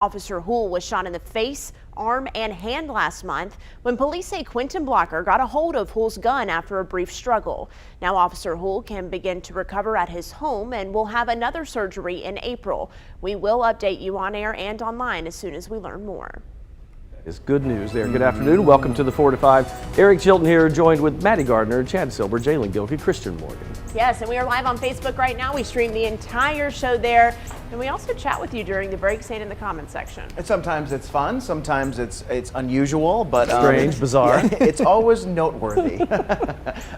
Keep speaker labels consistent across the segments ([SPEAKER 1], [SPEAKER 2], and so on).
[SPEAKER 1] Officer Hool was shot in the face, arm, and hand last month when police say Quentin Blocker got a hold of Hool's gun after a brief struggle. Now Officer Hool can begin to recover at his home and will have another surgery in April. We will update you on air and online as soon as we learn more.
[SPEAKER 2] It's good news there. Good afternoon. Welcome to the 4 to 5. Eric Chilton here, joined with Maddie Gardner, Chad Silber, Jalen Gilkey, Christian Morgan.
[SPEAKER 1] Yes, and we are live on Facebook right now. We stream the entire show there, and we also chat with you during the break, staying in the comments section.
[SPEAKER 3] And sometimes it's fun, sometimes it's unusual, but
[SPEAKER 2] strange, bizarre.
[SPEAKER 3] Yeah, it's always noteworthy.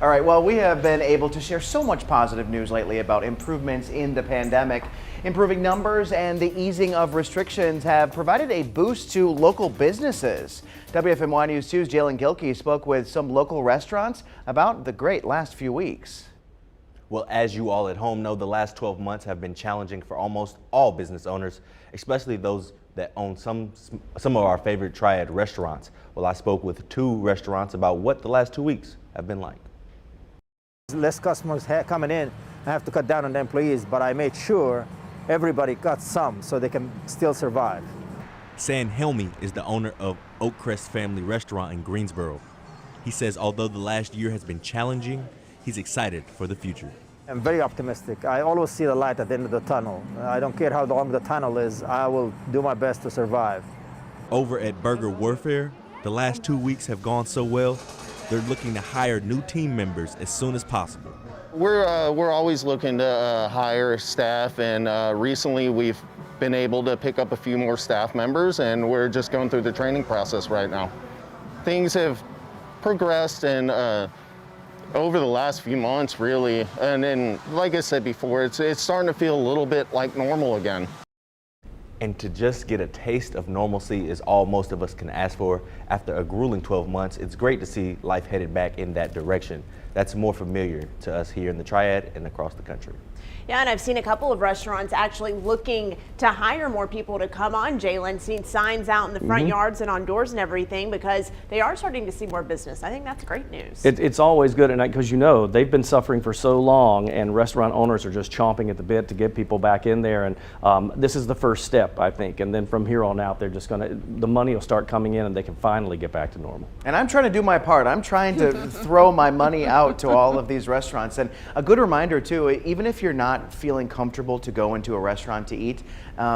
[SPEAKER 3] All right, well, we have been able to share so much positive news lately about improvements in the pandemic. Improving numbers and the easing of restrictions have provided a boost to local businesses. WFMY News 2's Jalen Gilkey spoke with some local restaurants about the great last few weeks.
[SPEAKER 4] Well, as you all at home know, the last 12 months have been challenging for almost all business owners, especially those that own some of our favorite triad restaurants. Well, I spoke with 2 restaurants about what the last 2 weeks have been like.
[SPEAKER 5] Less customers coming in, I have to cut down on the employees, but I made sure everybody got some so they can still survive.
[SPEAKER 4] San Helmi is the owner of Oakcrest Family Restaurant in Greensboro. He says although the last year has been challenging, he's excited for the future.
[SPEAKER 5] I'm very optimistic. I always see the light at the end of the tunnel. I don't care how long the tunnel is, I will do my best to survive.
[SPEAKER 4] Over at Burger Warfare, the last 2 weeks have gone so well, they're looking to hire new team members as soon as possible.
[SPEAKER 6] We're always looking to hire staff, and recently we've been able to pick up a few more staff members, and we're just going through the training process right now. Things have progressed and over the last few months, really, and then, like I said before, it's starting to feel a little bit like normal again.
[SPEAKER 4] And to just get a taste of normalcy is all most of us can ask for. After a grueling 12 months, it's great to see life headed back in that direction. That's more familiar to us here in the Triad and across the country.
[SPEAKER 1] Yeah, and I've seen a couple of restaurants actually looking to hire more people to come on, Jalen. Seen signs out in the front yards and on doors and everything because they are starting to see more business. I think that's great news.
[SPEAKER 2] It's always good, and because they've been suffering for so long, and restaurant owners are just chomping at the bit to get people back in there. And this is the first step, I think. And then from here on out, they're just the money will start coming in, and they can finally get back to normal.
[SPEAKER 3] And I'm trying to do my part. I'm trying to throw my money out to all of these restaurants. And a good reminder too, even if you're not feeling comfortable to go into a restaurant to eat,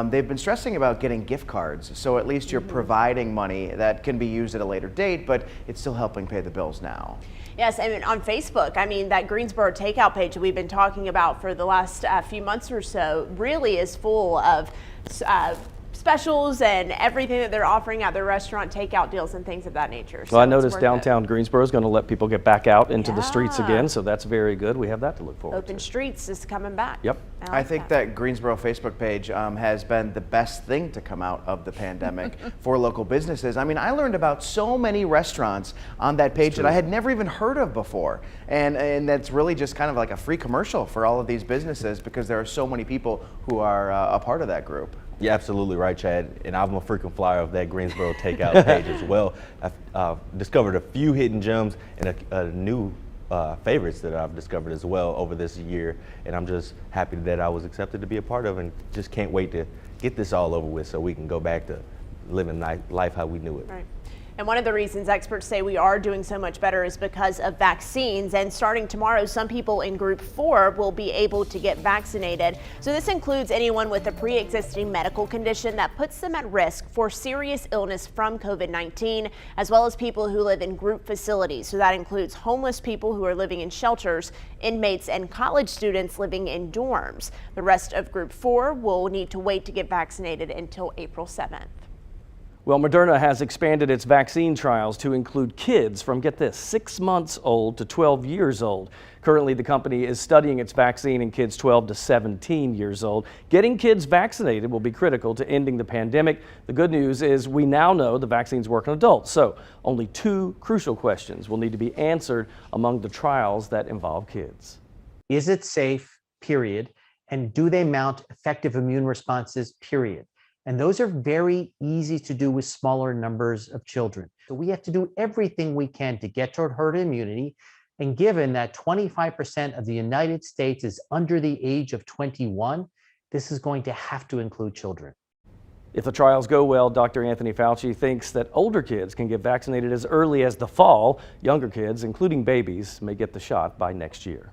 [SPEAKER 3] they've been stressing about getting gift cards. So at least you're providing money that can be used at a later date, but it's still helping pay the bills now.
[SPEAKER 1] Yes, and on Facebook, that Greensboro takeout page that we've been talking about for the last few months or so really is full of specials and everything that they're offering at their restaurant, takeout deals and things of that nature.
[SPEAKER 2] Well, I noticed downtown Greensboro is going to let people get back out into the streets again, so that's very good. We have that to look forward to.
[SPEAKER 1] Open streets is coming back.
[SPEAKER 2] Yep.
[SPEAKER 3] I think that Greensboro Facebook page has been the best thing to come out of the pandemic for local businesses. I learned about so many restaurants on that page that I had never even heard of before. And that's really just kind of like a free commercial for all of these businesses because there are so many people who are a part of that group.
[SPEAKER 4] You're absolutely right, Chad, and I'm a frequent flyer of that Greensboro takeout page as well. I've discovered a few hidden gems and a new favorites that I've discovered as well over this year, and I'm just happy that I was accepted to be a part of, and just can't wait to get this all over with so we can go back to living life how we knew it.
[SPEAKER 1] Right. And one of the reasons experts say we are doing so much better is because of vaccines. And starting tomorrow, some people in group 4 will be able to get vaccinated. So this includes anyone with a pre-existing medical condition that puts them at risk for serious illness from COVID-19, as well as people who live in group facilities. So that includes homeless people who are living in shelters, inmates, and college students living in dorms. The rest of group 4 will need to wait to get vaccinated until April 7th.
[SPEAKER 2] Well, Moderna has expanded its vaccine trials to include kids from, get this, 6 months old to 12 years old. Currently, the company is studying its vaccine in kids 12 to 17 years old. Getting kids vaccinated will be critical to ending the pandemic. The good news is we now know the vaccines work on adults, so only 2 crucial questions will need to be answered among the trials that involve kids.
[SPEAKER 7] Is it safe, period? And do they mount effective immune responses, period? And those are very easy to do with smaller numbers of children. So we have to do everything we can to get toward herd immunity. And given that 25% of the United States is under the age of 21, this is going to have to include children.
[SPEAKER 2] If the trials go well, Dr. Anthony Fauci thinks that older kids can get vaccinated as early as the fall. Younger kids, including babies, may get the shot by next year.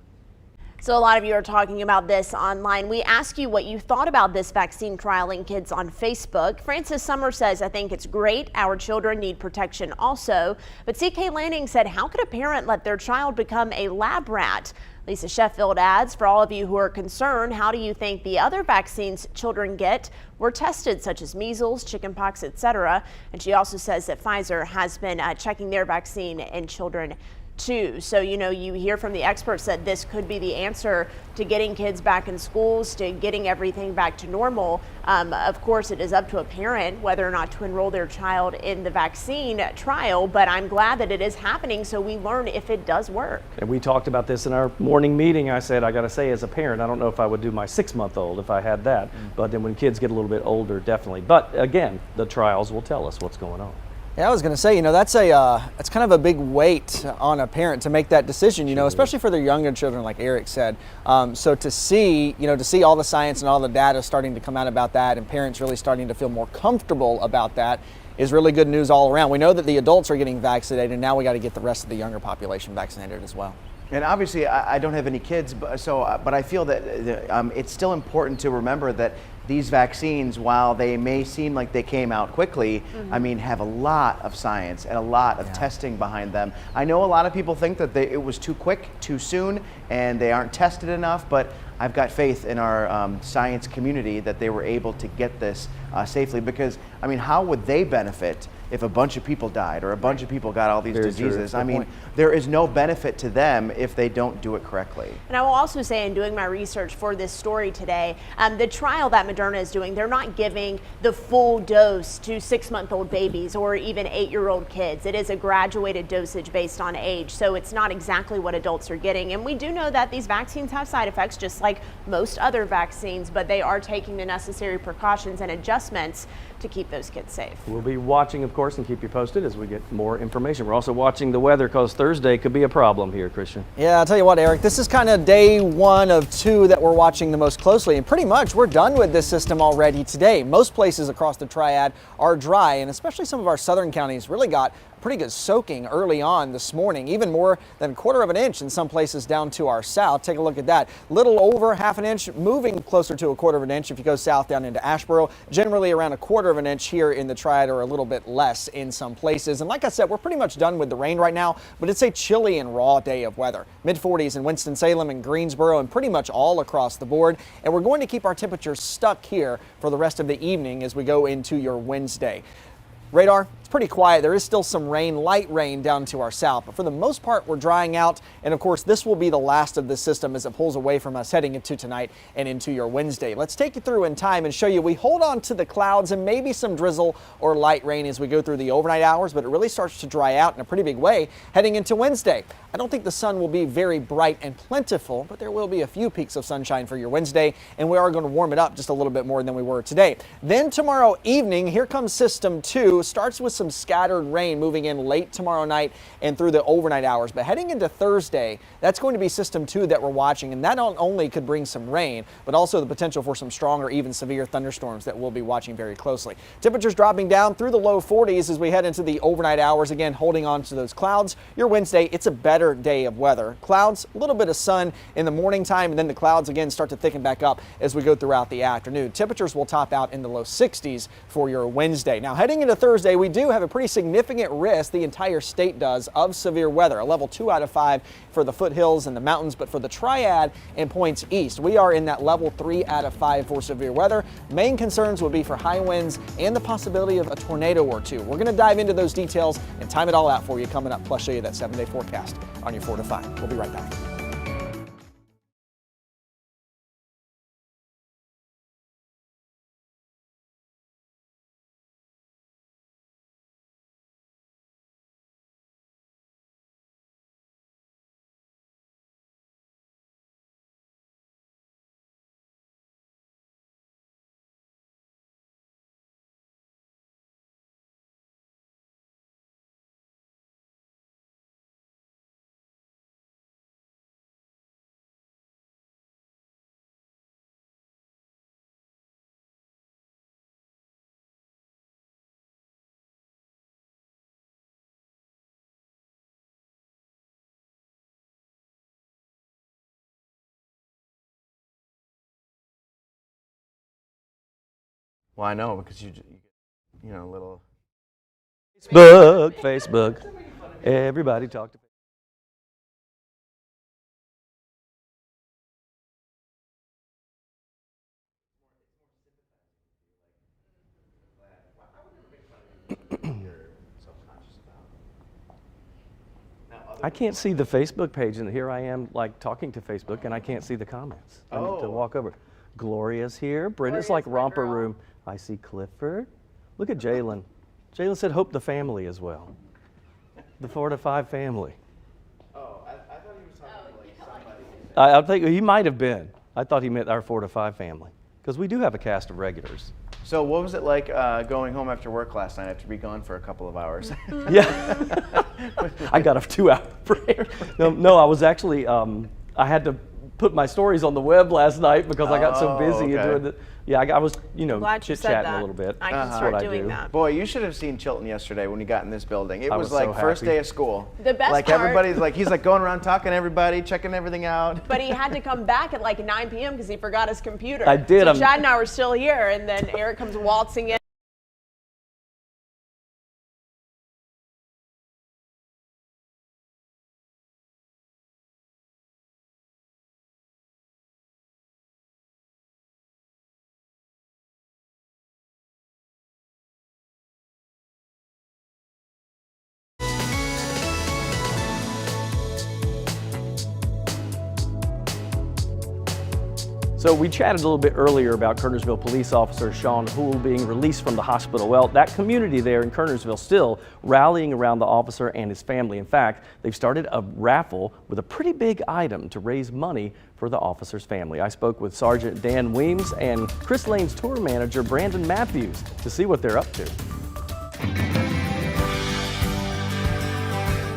[SPEAKER 1] So a lot of you are talking about this online. We asked you what you thought about this vaccine trial in kids on Facebook. Francis Summer says, I think it's great. Our children need protection also. But CK Lanning said, how could a parent let their child become a lab rat? Lisa Sheffield adds, for all of you who are concerned, how do you think the other vaccines children get were tested, such as measles, chickenpox, etc.? And she also says that Pfizer has been checking their vaccine in children too. So, you hear from the experts that this could be the answer to getting kids back in schools, to getting everything back to normal. Of course, it is up to a parent whether or not to enroll their child in the vaccine trial, but I'm glad that it is happening so we learn if it does work.
[SPEAKER 2] And we talked about this in our morning meeting. I said, I got to say, as a parent, I don't know if I would do my 6-month-old if I had that. But then when kids get a little bit older, definitely. But again, the trials will tell us what's going on.
[SPEAKER 8] Yeah, I was going to say, that's kind of a big weight on a parent to make that decision, especially for their younger children, like Eric said. So to see all the science and all the data starting to come out about that, and parents really starting to feel more comfortable about that, is really good news all around. We know that the adults are getting vaccinated, and now we got to get the rest of the younger population vaccinated as well.
[SPEAKER 3] And obviously, I don't have any kids, but I feel that it's still important to remember that these vaccines, while they may seem like they came out quickly, have a lot of science and a lot of testing behind them. I know a lot of people think that it was too quick, too soon, and they aren't tested enough, but I've got faith in our science community that they were able to get this safely, because, how would they benefit if a bunch of people died or a bunch of people got all these diseases? There is no benefit to them if they don't do it correctly.
[SPEAKER 1] And I will also say, in doing my research for this story today, the trial that Moderna is doing, they're not giving the full dose to 6-month-old babies or even 8-year-old kids. It is a graduated dosage based on age, so it's not exactly what adults are getting. And we do know that these vaccines have side effects, just like most other vaccines, but they are taking the necessary precautions and adjustments to keep those kids safe.
[SPEAKER 2] We'll be watching, of course, and keep you posted as we get more information. We're also watching the weather, because Thursday could be a problem here, Christian.
[SPEAKER 8] Yeah, I'll tell you what, Eric, this is kind of day 1 of 2 that we're watching the most closely, and pretty much we're done with this system already today. Most places across the Triad are dry, and especially some of our southern counties really got pretty good soaking early on this morning, even more than 1/4 of an inch in some places down to our south. Take a look at that. Little over 1/2 an inch, moving closer to 1/4 of an inch if you go south down into Asheboro. Generally around 1/4 of an inch here in the Triad, or a little bit less in some places. And like I said, we're pretty much done with the rain right now, but it's a chilly and raw day of weather. Mid-40s in Winston-Salem and Greensboro, and pretty much all across the board. And we're going to keep our temperatures stuck here for the rest of the evening as we go into your Wednesday. Radar, it's pretty quiet. There is still some rain, light rain down to our south, but for the most part, we're drying out. And of course, this will be the last of this system as it pulls away from us heading into tonight and into your Wednesday. Let's take you through in time and show you we hold on to the clouds and maybe some drizzle or light rain as we go through the overnight hours, but it really starts to dry out in a pretty big way heading into Wednesday. I don't think the sun will be very bright and plentiful, but there will be a few peaks of sunshine for your Wednesday, and we are going to warm it up just a little bit more than we were today. Then tomorrow evening, here comes System 2. Starts with some scattered rain moving in late tomorrow night and through the overnight hours. But heading into Thursday, that's going to be System 2 that we're watching, and that not only could bring some rain, but also the potential for some strong or even severe thunderstorms that we'll be watching very closely. Temperatures dropping down through the low 40s as we head into the overnight hours, again holding on to those clouds. Your Wednesday, it's a better day of weather. Clouds, a little bit of sun in the morning time, and then the clouds again start to thicken back up as we go throughout the afternoon. Temperatures will top out in the low 60s for your Wednesday. Now heading into Thursday, we do have a pretty significant risk, the entire state does, of severe weather. A level 2 out of 5 for the foothills and the mountains, but for the Triad and points east, we are in that level 3 out of 5 for severe weather. Main concerns would be for high winds and the possibility of a tornado or two. We're going to dive into those details and time it all out for you coming up, plus show you that 7-day forecast on your 4 to 5. We'll be right back.
[SPEAKER 3] Well, I know, because you know, little.
[SPEAKER 2] Facebook. Everybody talk to I can't see the Facebook page, and here I am like talking to Facebook, and I can't see the comments. I need to walk over. Gloria's here. Brenda's like romper room. I see Clifford. Look at Jalen. Jalen said, hope the family as well. The 4 to 5 family.
[SPEAKER 3] Oh, I thought he was talking to like somebody.
[SPEAKER 2] I think he might have been. I thought he meant our 4 to 5 family, because we do have a cast of regulars.
[SPEAKER 3] So what was it like going home after work last night after being gone for a couple of hours?
[SPEAKER 2] Yeah. I got a 2-hour break. No, I was actually, I had to put my stories on the web last night because I got so busy
[SPEAKER 3] okay.
[SPEAKER 2] doing the, I was,
[SPEAKER 1] Glad you said
[SPEAKER 2] chit-chatting
[SPEAKER 1] that.
[SPEAKER 2] a little bit.
[SPEAKER 1] I can
[SPEAKER 2] That's
[SPEAKER 1] start
[SPEAKER 2] what I
[SPEAKER 1] doing
[SPEAKER 2] do.
[SPEAKER 1] that.
[SPEAKER 3] Boy, you should have seen Chilton yesterday when he got in this building. It
[SPEAKER 2] I
[SPEAKER 3] was
[SPEAKER 2] was
[SPEAKER 3] like
[SPEAKER 2] so
[SPEAKER 3] first
[SPEAKER 2] happy.
[SPEAKER 3] day of school.
[SPEAKER 1] The best
[SPEAKER 3] like
[SPEAKER 1] part-
[SPEAKER 3] everybody's like, he's like going around talking to everybody, checking everything out.
[SPEAKER 1] But he had to come back at like 9 p.m. because he forgot his computer.
[SPEAKER 2] I did,
[SPEAKER 1] So Chad and I were still here, and then Eric comes waltzing in.
[SPEAKER 2] So we chatted a little bit earlier about Kernersville police officer Sean Houle being released from the hospital. Well, that community there in Kernersville still rallying around the officer and his family. In fact, they've started a raffle with a pretty big item to raise money for the officer's family. I spoke with Sergeant Dan Weems and Chris Lane's tour manager Brandon Matthews to see what they're up to.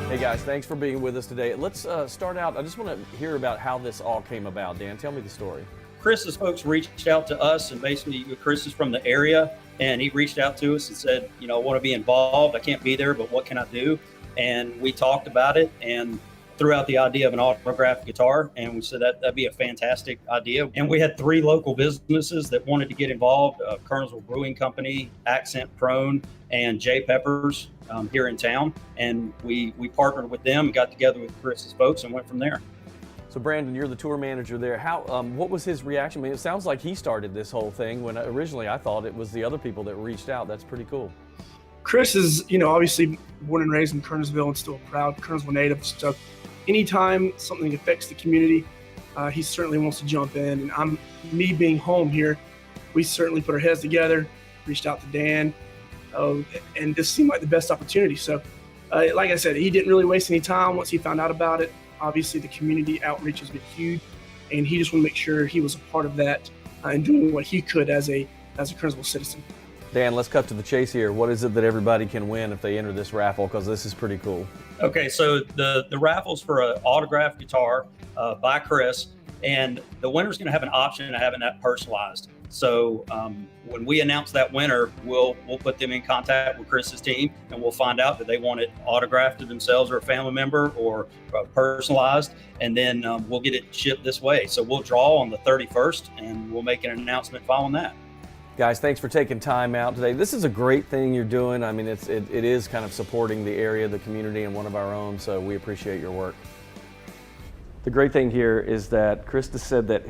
[SPEAKER 2] Hey guys, thanks for being with us today. Let's start out. I just want to hear about how this all came about. Dan, tell me the story.
[SPEAKER 9] Chris's folks reached out to us, and basically Chris is from the area, and he reached out to us and said, you know, I want to be involved. I can't be there, but what can I do? And we talked about it and threw out the idea of an autographed guitar, and we said that'd be a fantastic idea. And we had 3 local businesses that wanted to get involved: Kernersville Brewing Company, Accent Prone, and J Peppers here in town. And we partnered with them, got together with Chris's folks, and went from there.
[SPEAKER 2] So Brandon, you're the tour manager there. What was his reaction? I mean, it sounds like he started this whole thing when originally I thought it was the other people that reached out. That's pretty cool.
[SPEAKER 10] Chris is, obviously born and raised in Kernersville and still a proud Kernersville native. So anytime something affects the community, he certainly wants to jump in. And me being home here, we certainly put our heads together, reached out to Dan, and this seemed like the best opportunity. So like I said, he didn't really waste any time once he found out about it. Obviously, the community outreach has been huge, and he just wanted to make sure he was a part of that and doing what he could as a Kernersville citizen.
[SPEAKER 2] Dan, let's cut to the chase here. What is it that everybody can win if they enter this raffle? Because this is pretty cool.
[SPEAKER 9] Okay, so the raffle's for an autographed guitar by Chris, and the winner's going to have an option of having that personalized. So when we announce that winner, we'll put them in contact with Chris's team, and we'll find out that they want it autographed to themselves or a family member, or personalized, and then we'll get it shipped this way. So we'll draw on the 31st, and we'll make an announcement following that.
[SPEAKER 2] Guys, thanks for taking time out today. This is a great thing you're doing. I mean, it is kind of supporting the area, the community, and one of our own, so we appreciate your work. The great thing here is that Krista said that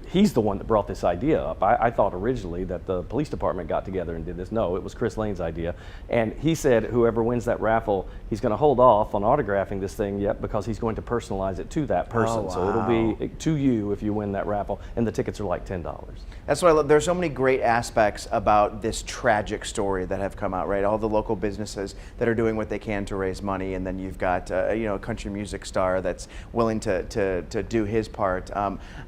[SPEAKER 2] he's the one that brought this idea up. I thought originally that the police department got together and did this. No, it was Chris Lane's idea. And he said whoever wins that raffle, he's going to hold off on autographing this thing yet because he's going to personalize it to that person.
[SPEAKER 3] Oh, wow.
[SPEAKER 2] So it'll be to you if you win that raffle, and the tickets are like $10.
[SPEAKER 3] That's what I love. There's so many great aspects about this tragic story that have come out, right? All the local businesses that are doing what they can to raise money, and then you've got a country music star that's willing to do his part.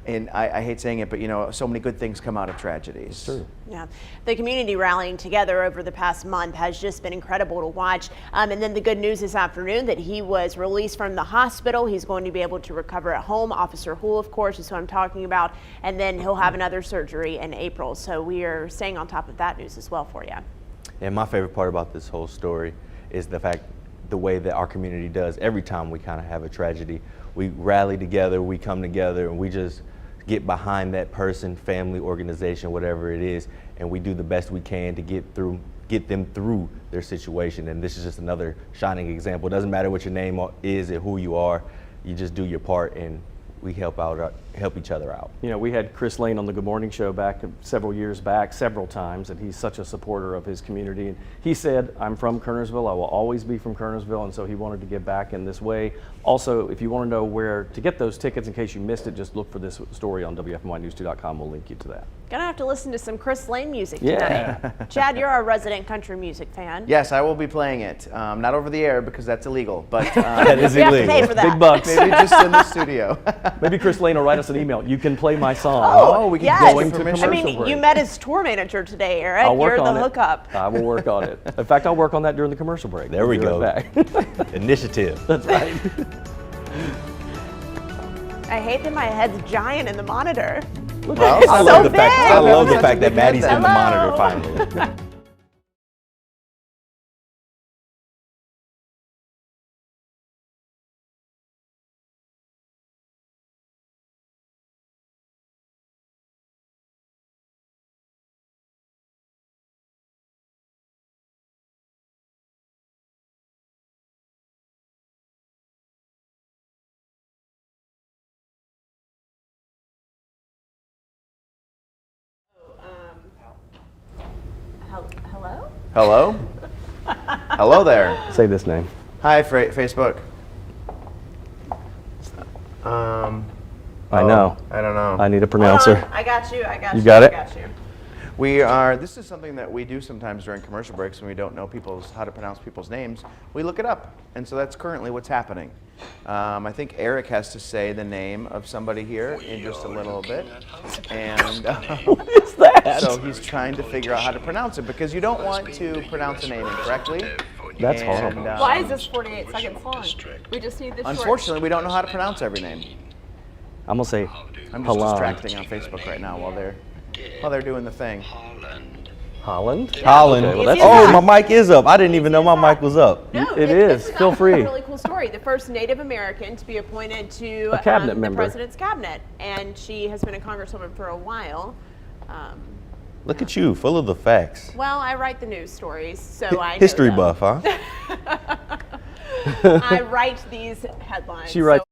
[SPEAKER 3] And I hate saying it, but so many good things come out of tragedies.
[SPEAKER 2] It's true.
[SPEAKER 1] Yeah, the community rallying together over the past month has just been incredible to watch. And then the good news this afternoon that he was released from the hospital. He's going to be able to recover at home. Officer Houle, of course, is who I'm talking about. And then he'll have another surgery in April. So we are staying on top of that news as well for you.
[SPEAKER 4] And my favorite part about this whole story is the way that our community does every time we kind of have a tragedy. We rally together, we come together, and we just get behind that person, family, organization, whatever it is, and we do the best we can to get them through their situation. And this is just another shining example. It doesn't matter what your name is or who you are, you just do your part, and we help each other out.
[SPEAKER 2] You know, we had Chris Lane on the Good Morning Show back several years back, several times, and he's such a supporter of his community. And he said, I'm from Kernersville, I will always be from Kernersville, and so he wanted to give back in this way. Also, if you want to know where to get those tickets in case you missed it, just look for this story on WFNYnews2.com. We'll link you to that.
[SPEAKER 1] Gonna have to listen to some Chris Lane music tonight. Chad, you're our resident country music fan.
[SPEAKER 3] Yes, I will be playing it. Not over the air because that's illegal, but
[SPEAKER 4] That is
[SPEAKER 1] You have to
[SPEAKER 4] illegal.
[SPEAKER 1] pay for that.
[SPEAKER 2] Big bucks.
[SPEAKER 3] maybe just in the studio.
[SPEAKER 2] Maybe Chris Lane will write us an email. You can play my song.
[SPEAKER 3] Oh, we can
[SPEAKER 1] yes.
[SPEAKER 3] go
[SPEAKER 2] into
[SPEAKER 3] into
[SPEAKER 2] commercial
[SPEAKER 1] I mean,
[SPEAKER 2] break.
[SPEAKER 1] you met his tour manager today, Eric.
[SPEAKER 2] I'll work
[SPEAKER 1] You're
[SPEAKER 2] on
[SPEAKER 1] the
[SPEAKER 2] it.
[SPEAKER 1] hookup.
[SPEAKER 2] I will work on it. In fact, I'll work on that during the commercial break.
[SPEAKER 4] There we
[SPEAKER 2] We'll be
[SPEAKER 4] go.
[SPEAKER 2] right back.
[SPEAKER 4] Initiative.
[SPEAKER 2] That's right.
[SPEAKER 1] I hate that my head's giant in the monitor.
[SPEAKER 3] Well,
[SPEAKER 4] I
[SPEAKER 1] so
[SPEAKER 4] love the
[SPEAKER 1] big.
[SPEAKER 4] fact. I love the
[SPEAKER 3] Such a
[SPEAKER 4] fact that
[SPEAKER 3] big
[SPEAKER 4] Maddie's
[SPEAKER 3] head
[SPEAKER 4] in the
[SPEAKER 1] then.
[SPEAKER 4] monitor
[SPEAKER 1] Hello.
[SPEAKER 4] finally.
[SPEAKER 1] Hello?
[SPEAKER 3] hello? Hello there.
[SPEAKER 2] Say this name.
[SPEAKER 3] Hi, Facebook.
[SPEAKER 2] I know.
[SPEAKER 3] I don't know.
[SPEAKER 2] I need a pronouncer.
[SPEAKER 1] Hold on. I got you. I got you.
[SPEAKER 2] You got
[SPEAKER 1] I
[SPEAKER 2] it?
[SPEAKER 1] got you.
[SPEAKER 3] This is something that we do sometimes during commercial breaks when we don't know how to pronounce people's names. We look it up. And so that's currently what's happening. I think Eric has to say the name of somebody here in just a little bit. And
[SPEAKER 2] What is that?
[SPEAKER 3] so he's trying to figure out how to pronounce it because you don't want to pronounce a name incorrectly.
[SPEAKER 2] That's
[SPEAKER 3] And,
[SPEAKER 2] horrible.
[SPEAKER 1] Why is this 48 seconds long? We just need this
[SPEAKER 3] Unfortunately, we don't know how to pronounce every name.
[SPEAKER 2] I'm going to say
[SPEAKER 3] I'm just
[SPEAKER 2] Holland.
[SPEAKER 3] distracting on Facebook right now while they're doing the thing.
[SPEAKER 2] Holland?
[SPEAKER 4] Holland.
[SPEAKER 2] Okay, well, that's
[SPEAKER 4] Oh, my mic is up. I didn't even know my mic was up.
[SPEAKER 1] No,
[SPEAKER 2] It
[SPEAKER 1] this
[SPEAKER 2] is.
[SPEAKER 1] is
[SPEAKER 2] Feel
[SPEAKER 1] actually
[SPEAKER 2] free.
[SPEAKER 1] a really cool story. The first Native American to be appointed to
[SPEAKER 2] A cabinet
[SPEAKER 1] the
[SPEAKER 2] member.
[SPEAKER 1] president's cabinet, and she has been a congresswoman for a while.
[SPEAKER 4] Look at you, full of the facts.
[SPEAKER 1] Well, I write the news stories, so I know
[SPEAKER 4] History
[SPEAKER 1] them.
[SPEAKER 4] buff, huh?
[SPEAKER 1] I write these headlines.
[SPEAKER 2] She writes.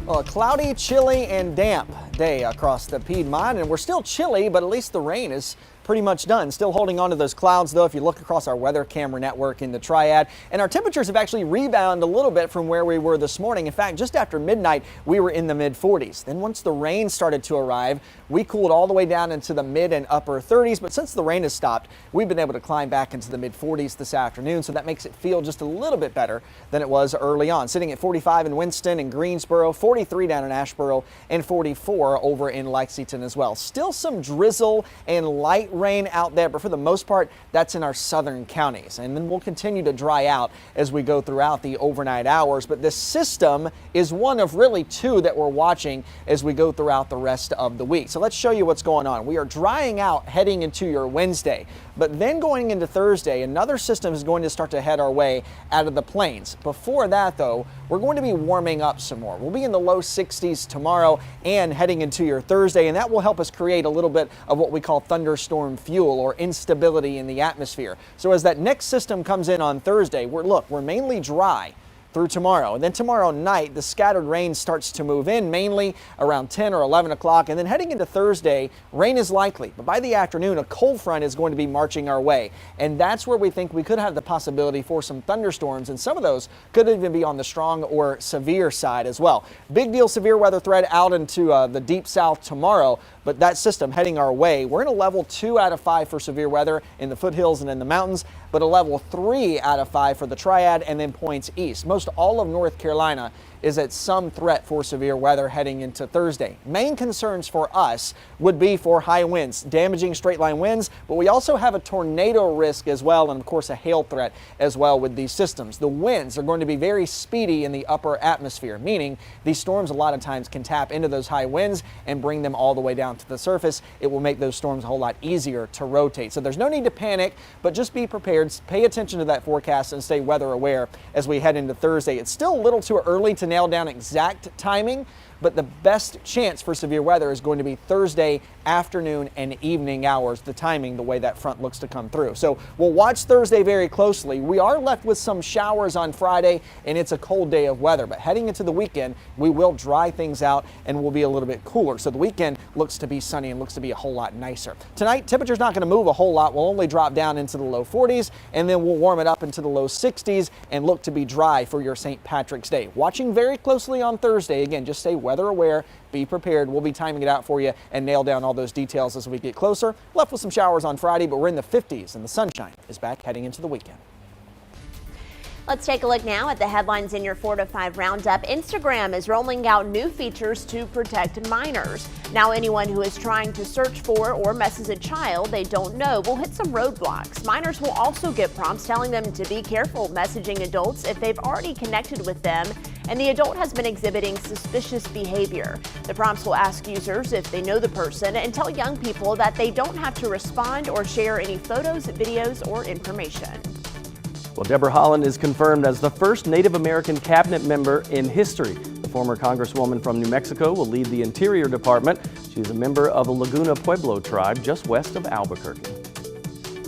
[SPEAKER 8] Well, a cloudy, chilly, and damp day across the Piedmont, and we're still chilly, but at least the rain is pretty much done. Still holding on to those clouds, though, if you look across our weather camera network in the Triad. And our temperatures have actually rebounded a little bit from where we were this morning. In fact, just after midnight, we were in the mid-40s. Then once the rain started to arrive, we cooled all the way down into the mid and upper 30s. But since the rain has stopped, we've been able to climb back into the mid-40s this afternoon. So that makes it feel just a little bit better than it was early on. Sitting at 45 in Winston and Greensboro, 43 down in Asheboro, and 44 over in Lexington as well. Still some drizzle and light rain out there, but for the most part, that's in our southern counties. And then we'll continue to dry out as we go throughout the overnight hours. But this system is one of really two that we're watching as we go throughout the rest of the week. So let's show you what's going on. We are drying out heading into your Wednesday, but then going into Thursday, another system is going to start to head our way out of the plains. Before that, though, we're going to be warming up some more. We'll be in the low 60s tomorrow and heading into your Thursday, and that will help us create a little bit of what we call thunderstorm fuel or instability in the atmosphere. So as that next system comes in on Thursday, we're mainly dry. through tomorrow. And then tomorrow night, the scattered rain starts to move in, mainly around 10 or 11 o'clock. And then heading into Thursday, rain is likely. But by the afternoon, a cold front is going to be marching our way. And that's where we think we could have the possibility for some thunderstorms. And some of those could even be on the strong or severe side as well. Big deal severe weather threat out into the deep south tomorrow. But that system heading our way, we're in a level 2 out of 5 for severe weather in the foothills and in the mountains, but a level 3 out of 5 for the Triad and then points east. Most all of North Carolina is at some threat for severe weather heading into Thursday. Main concerns for us would be for high winds, damaging straight line winds, but we also have a tornado risk as well, and of course a hail threat as well with these systems. The winds are going to be very speedy in the upper atmosphere, meaning these storms a lot of times can tap into those high winds and bring them all the way down to the surface. It will make those storms a whole lot easier to rotate. So there's no need to panic, but just be prepared, pay attention to that forecast and stay weather aware as we head into Thursday. It's still a little too early to nail down exact timing, but the best chance for severe weather is going to be Thursday afternoon and evening hours, the timing, the way that front looks to come through. So we'll watch Thursday very closely. We are left with some showers on Friday, and it's a cold day of weather, but heading into the weekend, we will dry things out and will be a little bit cooler. So the weekend looks to be sunny and looks to be a whole lot nicer. Tonight, temperature's not going to move a whole lot. We'll only drop down into the low 40s, and then we'll warm it up into the low 60s and look to be dry for your St. Patrick's Day. Watching very closely on Thursday. Again, just stay weather aware, be prepared. We'll be timing it out for you and nail down all those details as we get closer. Left with some showers on Friday, but we're in the 50s and the sunshine is back heading into the weekend.
[SPEAKER 1] Let's take a look now at the headlines in your 4 to 5 roundup. Instagram is rolling out new features to protect minors. Now anyone who is trying to search for or messes a child they don't know will hit some roadblocks. Minors will also get prompts telling them to be careful messaging adults if they've already connected with them and the adult has been exhibiting suspicious behavior. The prompts will ask users if they know the person and tell young people that they don't have to respond or share any photos, videos, or information.
[SPEAKER 2] Well, Deborah Haaland is confirmed as the first Native American cabinet member in history. The former Congresswoman from New Mexico will lead the Interior Department. She is a member of the Laguna Pueblo tribe just west of Albuquerque.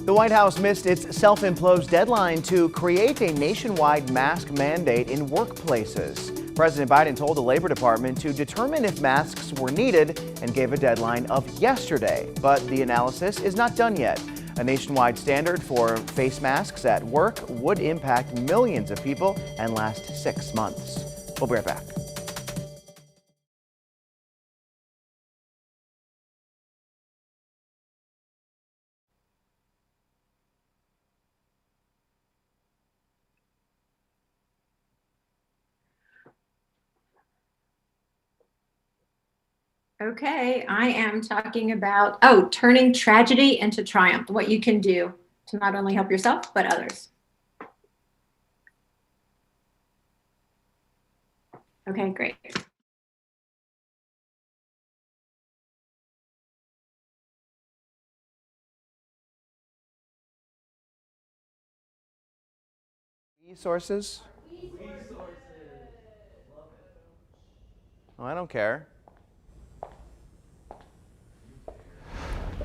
[SPEAKER 3] The White House missed its self-imposed deadline to create a nationwide mask mandate in workplaces. President Biden told the Labor Department to determine if masks were needed and gave a deadline of yesterday. But the analysis is not done yet. A nationwide standard for face masks at work would impact millions of people and last 6 months. We'll be right back.
[SPEAKER 11] Okay, I am talking about, turning tragedy into triumph, what you can do to not only help yourself, but others. Okay, great.
[SPEAKER 3] Resources? Oh, I don't care.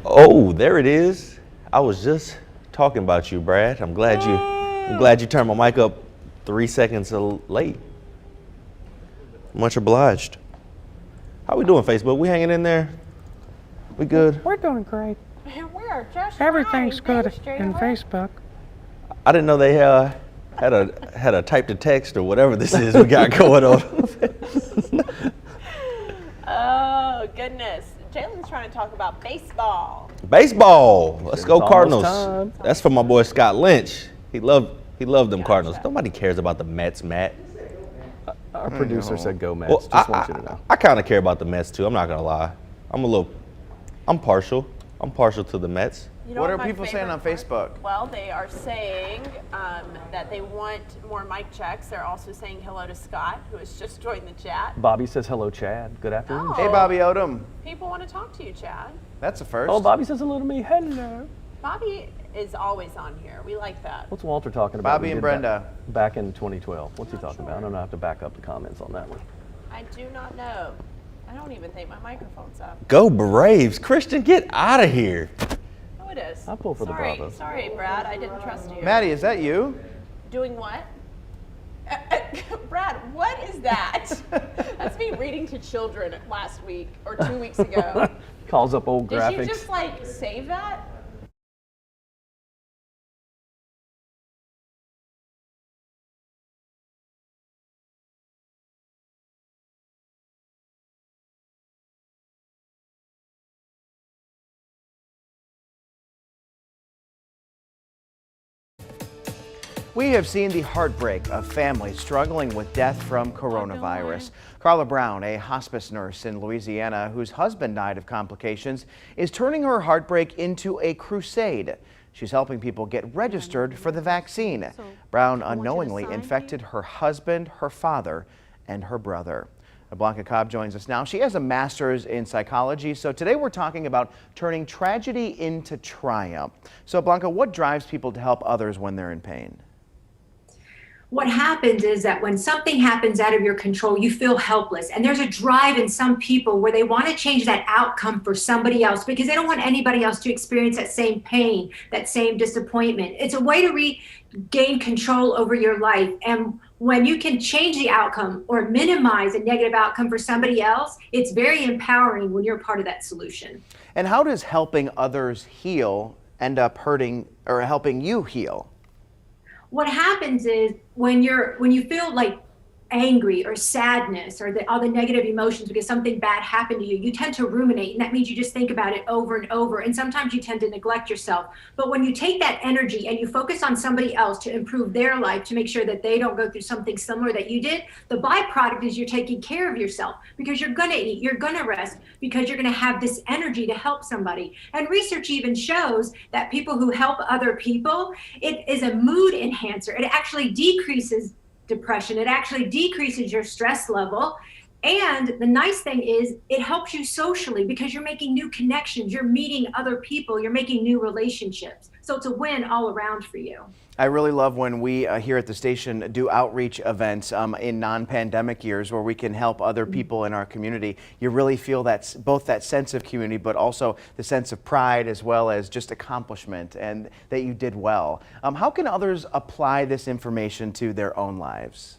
[SPEAKER 4] Oh, there it is. I was just talking about you, Brad. I'm glad you turned my mic up 3 seconds late. Much obliged. How we doing, Facebook? We hanging in there? We good?
[SPEAKER 12] We're doing great.
[SPEAKER 11] We're just
[SPEAKER 12] Everything's
[SPEAKER 11] fine.
[SPEAKER 12] good in Facebook.
[SPEAKER 4] I didn't know they had a type to text or whatever this is we got going on.
[SPEAKER 1] Oh, goodness. Jalen's trying to talk about baseball.
[SPEAKER 4] Baseball. Let's go Cardinals.
[SPEAKER 2] Time.
[SPEAKER 4] That's for my boy Scott Lynch. He loved them Cardinals. Nobody cares about the Mets, Matt.
[SPEAKER 2] Our producer said go Mets.
[SPEAKER 4] Well,
[SPEAKER 2] Just want you to know.
[SPEAKER 4] I kind of care about the Mets too. I'm not gonna lie. I'm partial. I'm partial to the Mets.
[SPEAKER 1] You know
[SPEAKER 3] What are
[SPEAKER 1] my
[SPEAKER 3] people saying on
[SPEAKER 1] favorite part?
[SPEAKER 3] Facebook?
[SPEAKER 1] Well, they are saying that they want more mic checks. They're also saying hello to Scott, who has just joined the chat.
[SPEAKER 2] Bobby says hello, Chad. Good afternoon.
[SPEAKER 1] Oh.
[SPEAKER 3] Hey, Bobby Odom.
[SPEAKER 1] People want to talk to you, Chad.
[SPEAKER 3] That's a first.
[SPEAKER 2] Oh, Bobby says hello to me. Hello.
[SPEAKER 1] Bobby is always on here. We like that.
[SPEAKER 2] What's Walter talking about?
[SPEAKER 3] Bobby
[SPEAKER 2] We
[SPEAKER 3] and
[SPEAKER 2] did
[SPEAKER 3] Brenda.
[SPEAKER 2] Back in 2012. What's he talking about? I don't know. I have to back up the comments on that one.
[SPEAKER 1] I do not know. I don't even think my microphone's up.
[SPEAKER 4] Go Braves. Christian, get out of here.
[SPEAKER 1] Oh, it is.
[SPEAKER 2] I'll pull for the Bravos.
[SPEAKER 1] Sorry, Brad. I didn't trust you.
[SPEAKER 3] Maddie, is that you?
[SPEAKER 1] Doing what? Brad, what is that? That's me reading to children last week or 2 weeks ago.
[SPEAKER 2] Calls up old graphics.
[SPEAKER 1] Did you just like save that?
[SPEAKER 3] We have seen the heartbreak of families struggling with death from coronavirus. Carla Brown, a hospice nurse in Louisiana whose husband died of complications, is turning her heartbreak into a crusade. She's helping people get registered for the vaccine. Brown unknowingly infected her husband, her father, and her brother. Blanca Cobb joins us now. She has a master's in psychology, so today we're talking about turning tragedy into triumph. So Blanca, what drives people to help others when they're in pain?
[SPEAKER 11] What happens is that when something happens out of your control, you feel helpless. And there's a drive in some people where they want to change that outcome for somebody else because they don't want anybody else to experience that same pain, that same disappointment. It's a way to regain control over your life. And when you can change the outcome or minimize a negative outcome for somebody else, it's very empowering when you're part of that solution.
[SPEAKER 3] And how does helping others heal end up hurting or helping you heal?
[SPEAKER 11] What happens is when you feel like angry or sadness or all the negative emotions because something bad happened to you, you tend to ruminate, and that means you just think about it over and over, and sometimes you tend to neglect yourself. But when you take that energy and you focus on somebody else to improve their life, to make sure that they don't go through something similar that you did, the byproduct is you're taking care of yourself because you're going to eat, you're going to rest, because you're going to have this energy to help somebody. And research even shows that people who help other people, it is a mood enhancer. It actually decreases depression. It actually decreases your stress level. And the nice thing is it helps you socially because you're making new connections, you're meeting other people, you're making new relationships. So it's a win all around for you.
[SPEAKER 3] I really love when we here at the station do outreach events in non-pandemic years where we can help other people in our community. You really feel that both that sense of community, but also the sense of pride as well as just accomplishment and that you did well. How can others apply this information to their own lives?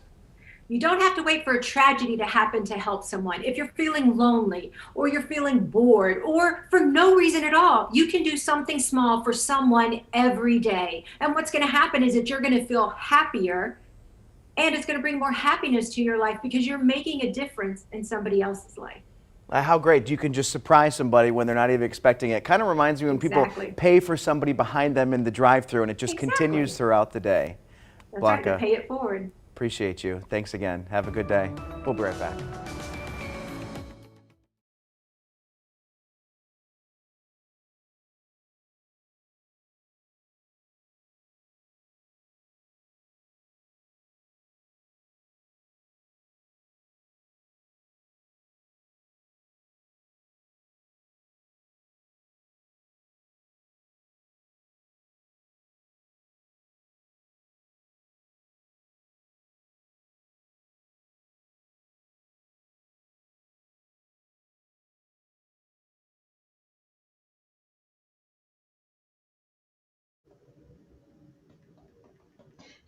[SPEAKER 11] You don't have to wait for a tragedy to happen to help someone. If you're feeling lonely or you're feeling bored or for no reason at all, you can do something small for someone every day. And what's going to happen is that you're going to feel happier, and it's going to bring more happiness to your life because you're making a difference in somebody else's life.
[SPEAKER 3] How great. You can just surprise somebody when they're not even expecting it. Kind of reminds me when people pay for somebody behind them in the drive-thru and it just continues throughout the day.
[SPEAKER 11] That's
[SPEAKER 3] Blanca,
[SPEAKER 11] right, to pay it forward.
[SPEAKER 3] Appreciate you. Thanks again. Have a good day. We'll be right back.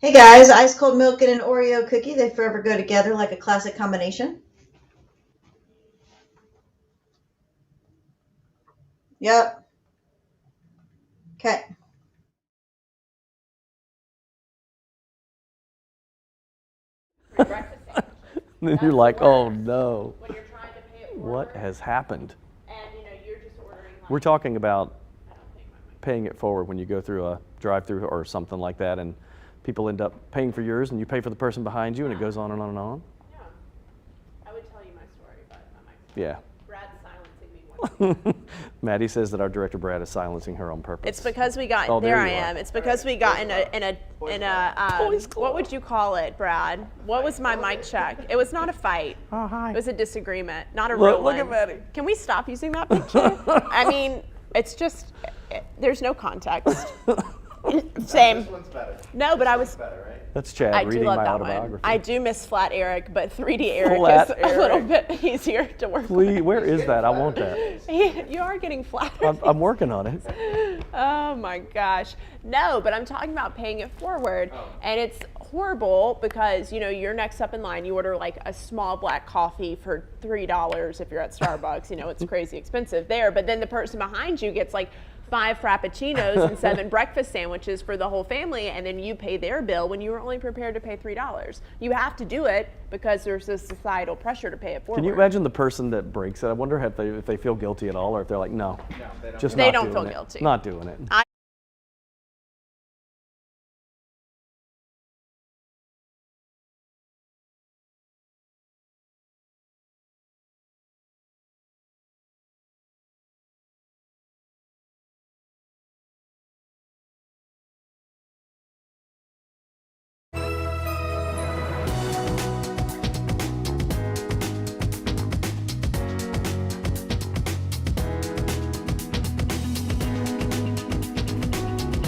[SPEAKER 12] Hey guys, ice cold milk and an Oreo cookie, they forever go together like a classic combination. Yep. Okay.
[SPEAKER 2] Then you're like, oh no, what has happened? We're talking about paying it forward when you go through a drive-through or something like that, and people end up paying for yours, and you pay for the person behind you, and it goes on and on and on.
[SPEAKER 1] Yeah. I would tell you my story, but I'm
[SPEAKER 2] Yeah.
[SPEAKER 1] Brad's silencing me.
[SPEAKER 2] Maddie says that our director Brad is silencing her on purpose.
[SPEAKER 1] It's because we got,
[SPEAKER 2] Oh,
[SPEAKER 1] there
[SPEAKER 2] there
[SPEAKER 1] I
[SPEAKER 2] you
[SPEAKER 1] am.
[SPEAKER 2] are.
[SPEAKER 1] It's because we got in a what would you call it, Brad? What was my mic check? It was not a fight.
[SPEAKER 2] Oh, hi.
[SPEAKER 1] It was a disagreement, not a real one.
[SPEAKER 2] Look at Maddie.
[SPEAKER 1] Can we stop using that picture? I mean, it's just, there's no context. Same.
[SPEAKER 3] This one's better.
[SPEAKER 1] No, but I was.
[SPEAKER 3] Better, right?
[SPEAKER 2] That's Chad
[SPEAKER 1] I
[SPEAKER 2] reading
[SPEAKER 1] do love
[SPEAKER 2] my
[SPEAKER 1] that
[SPEAKER 2] autobiography.
[SPEAKER 1] one. I do miss Flat Eric, but 3D Eric
[SPEAKER 2] Flat
[SPEAKER 1] is a little bit easier to work
[SPEAKER 2] Please, where is that? I want that.
[SPEAKER 1] with. You are getting flatter.
[SPEAKER 2] I'm working on it.
[SPEAKER 1] Oh my gosh. No, but I'm talking about paying it forward. And it's horrible because, you know, you're next up in line. You order like a small black coffee for $3 if you're at Starbucks. You know, it's crazy expensive there. But then the person behind you gets like 5 frappuccinos and 7 breakfast sandwiches for the whole family, and then you pay their bill when you were only prepared to pay $3. You have to do it because there's a societal pressure to pay it forward.
[SPEAKER 2] Can you imagine the person that breaks it? I wonder if they feel guilty at all, or if they're like, no,
[SPEAKER 1] they don't feel guilty.
[SPEAKER 2] Not doing it.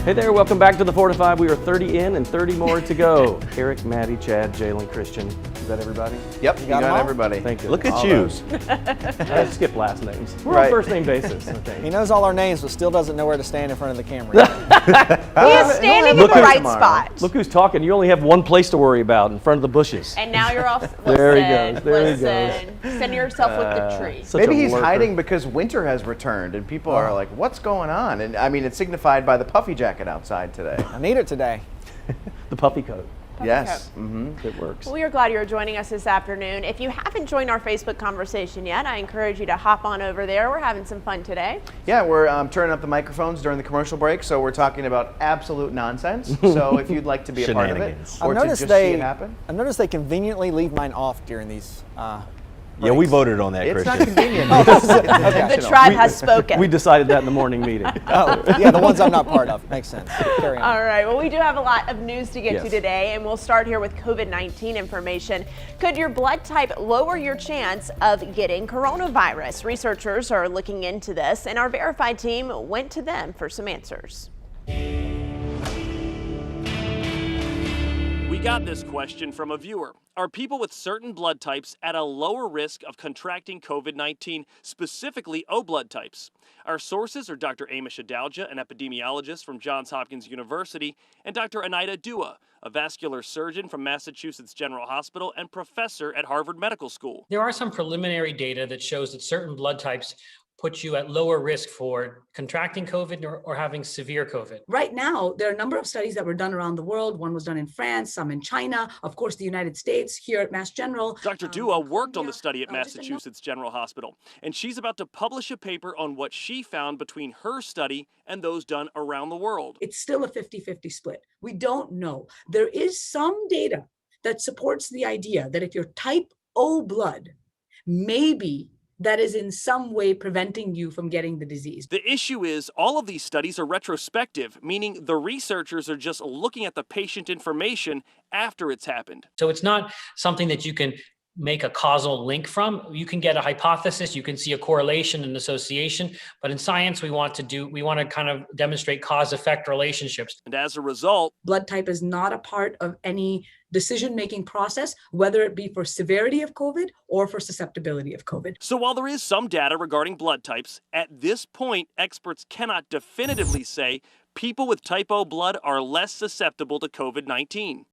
[SPEAKER 2] Hey there, welcome back to the 4 to 5. We are 30 in and 30 more to go. Eric, Maddie, Chad, Jalen, Christian. Is that everybody?
[SPEAKER 3] Yep, you got everybody.
[SPEAKER 2] Thank you.
[SPEAKER 4] Look at you.
[SPEAKER 2] I skip last names. We're on first name basis. Okay.
[SPEAKER 8] He knows all our names, but still doesn't know where to stand in front of the camera.
[SPEAKER 1] He is standing in the right spot.
[SPEAKER 2] Look who's talking. You only have one place to worry about, in front of the bushes.
[SPEAKER 1] And now you're off.
[SPEAKER 2] There he goes. There he
[SPEAKER 1] goes. Send yourself with the tree.
[SPEAKER 3] Maybe he's hiding because winter has returned and people are like, what's going on? And I mean, it's signified by the puffy jacket outside today.
[SPEAKER 8] I need it today.
[SPEAKER 2] The puffy coat.
[SPEAKER 3] Yes,
[SPEAKER 2] it works.
[SPEAKER 1] Well, we are glad you're joining us this afternoon. If you haven't joined our Facebook conversation yet, I encourage you to hop on over there. We're having some fun today.
[SPEAKER 3] Yeah, we're turning up the microphones during the commercial break, so we're talking about absolute nonsense. So if you'd like to be a part of it, or to just see it happen.
[SPEAKER 8] I noticed they conveniently leave mine off during these
[SPEAKER 4] Yeah, we voted on that,
[SPEAKER 3] It's
[SPEAKER 4] Christian.
[SPEAKER 3] not convenient.
[SPEAKER 1] The tribe has spoken.
[SPEAKER 2] We decided that in the morning meeting.
[SPEAKER 8] Oh, yeah, the ones I'm not part of. Makes sense. Carry on.
[SPEAKER 1] All right, well, we do have a lot of news to get to
[SPEAKER 2] Yes.
[SPEAKER 1] today, and we'll start here with COVID-19 information. Could your blood type lower your chance of getting coronavirus? Researchers are looking into this, and our Verified team went to them for some answers.
[SPEAKER 13] We got this question from a viewer. Are people with certain blood types at a lower risk of contracting COVID-19, specifically O blood types? Our sources are Dr. Amish Adalja, an epidemiologist from Johns Hopkins University, and Dr. Anita Dua, a vascular surgeon from Massachusetts General Hospital and professor at Harvard Medical School.
[SPEAKER 14] There are some preliminary data that shows that certain blood types put you at lower risk for contracting COVID or having severe COVID.
[SPEAKER 15] Right now, there are a number of studies that were done around the world. One was done in France, some in China, of course, the United States, here at Mass General.
[SPEAKER 13] Dr. Dua worked on the study at Massachusetts General Hospital, and she's about to publish a paper on what she found between her study and those done around the world.
[SPEAKER 15] It's still a 50-50 split. We don't know. There is some data that supports the idea that if you're type O blood, maybe that is in some way preventing you from getting the disease.
[SPEAKER 13] The issue is all of these studies are retrospective, meaning the researchers are just looking at the patient information after it's happened.
[SPEAKER 14] So it's not something that you can make a causal link from. You can get a hypothesis, you can see a correlation and association, but in science we want to kind of demonstrate cause-effect relationships.
[SPEAKER 13] And as a result,
[SPEAKER 15] blood type is not a part of any decision-making process, whether it be for severity of COVID or for susceptibility of COVID.
[SPEAKER 13] So while there is some data regarding blood types, at this point, experts cannot definitively say people with type O blood are less susceptible to COVID-19.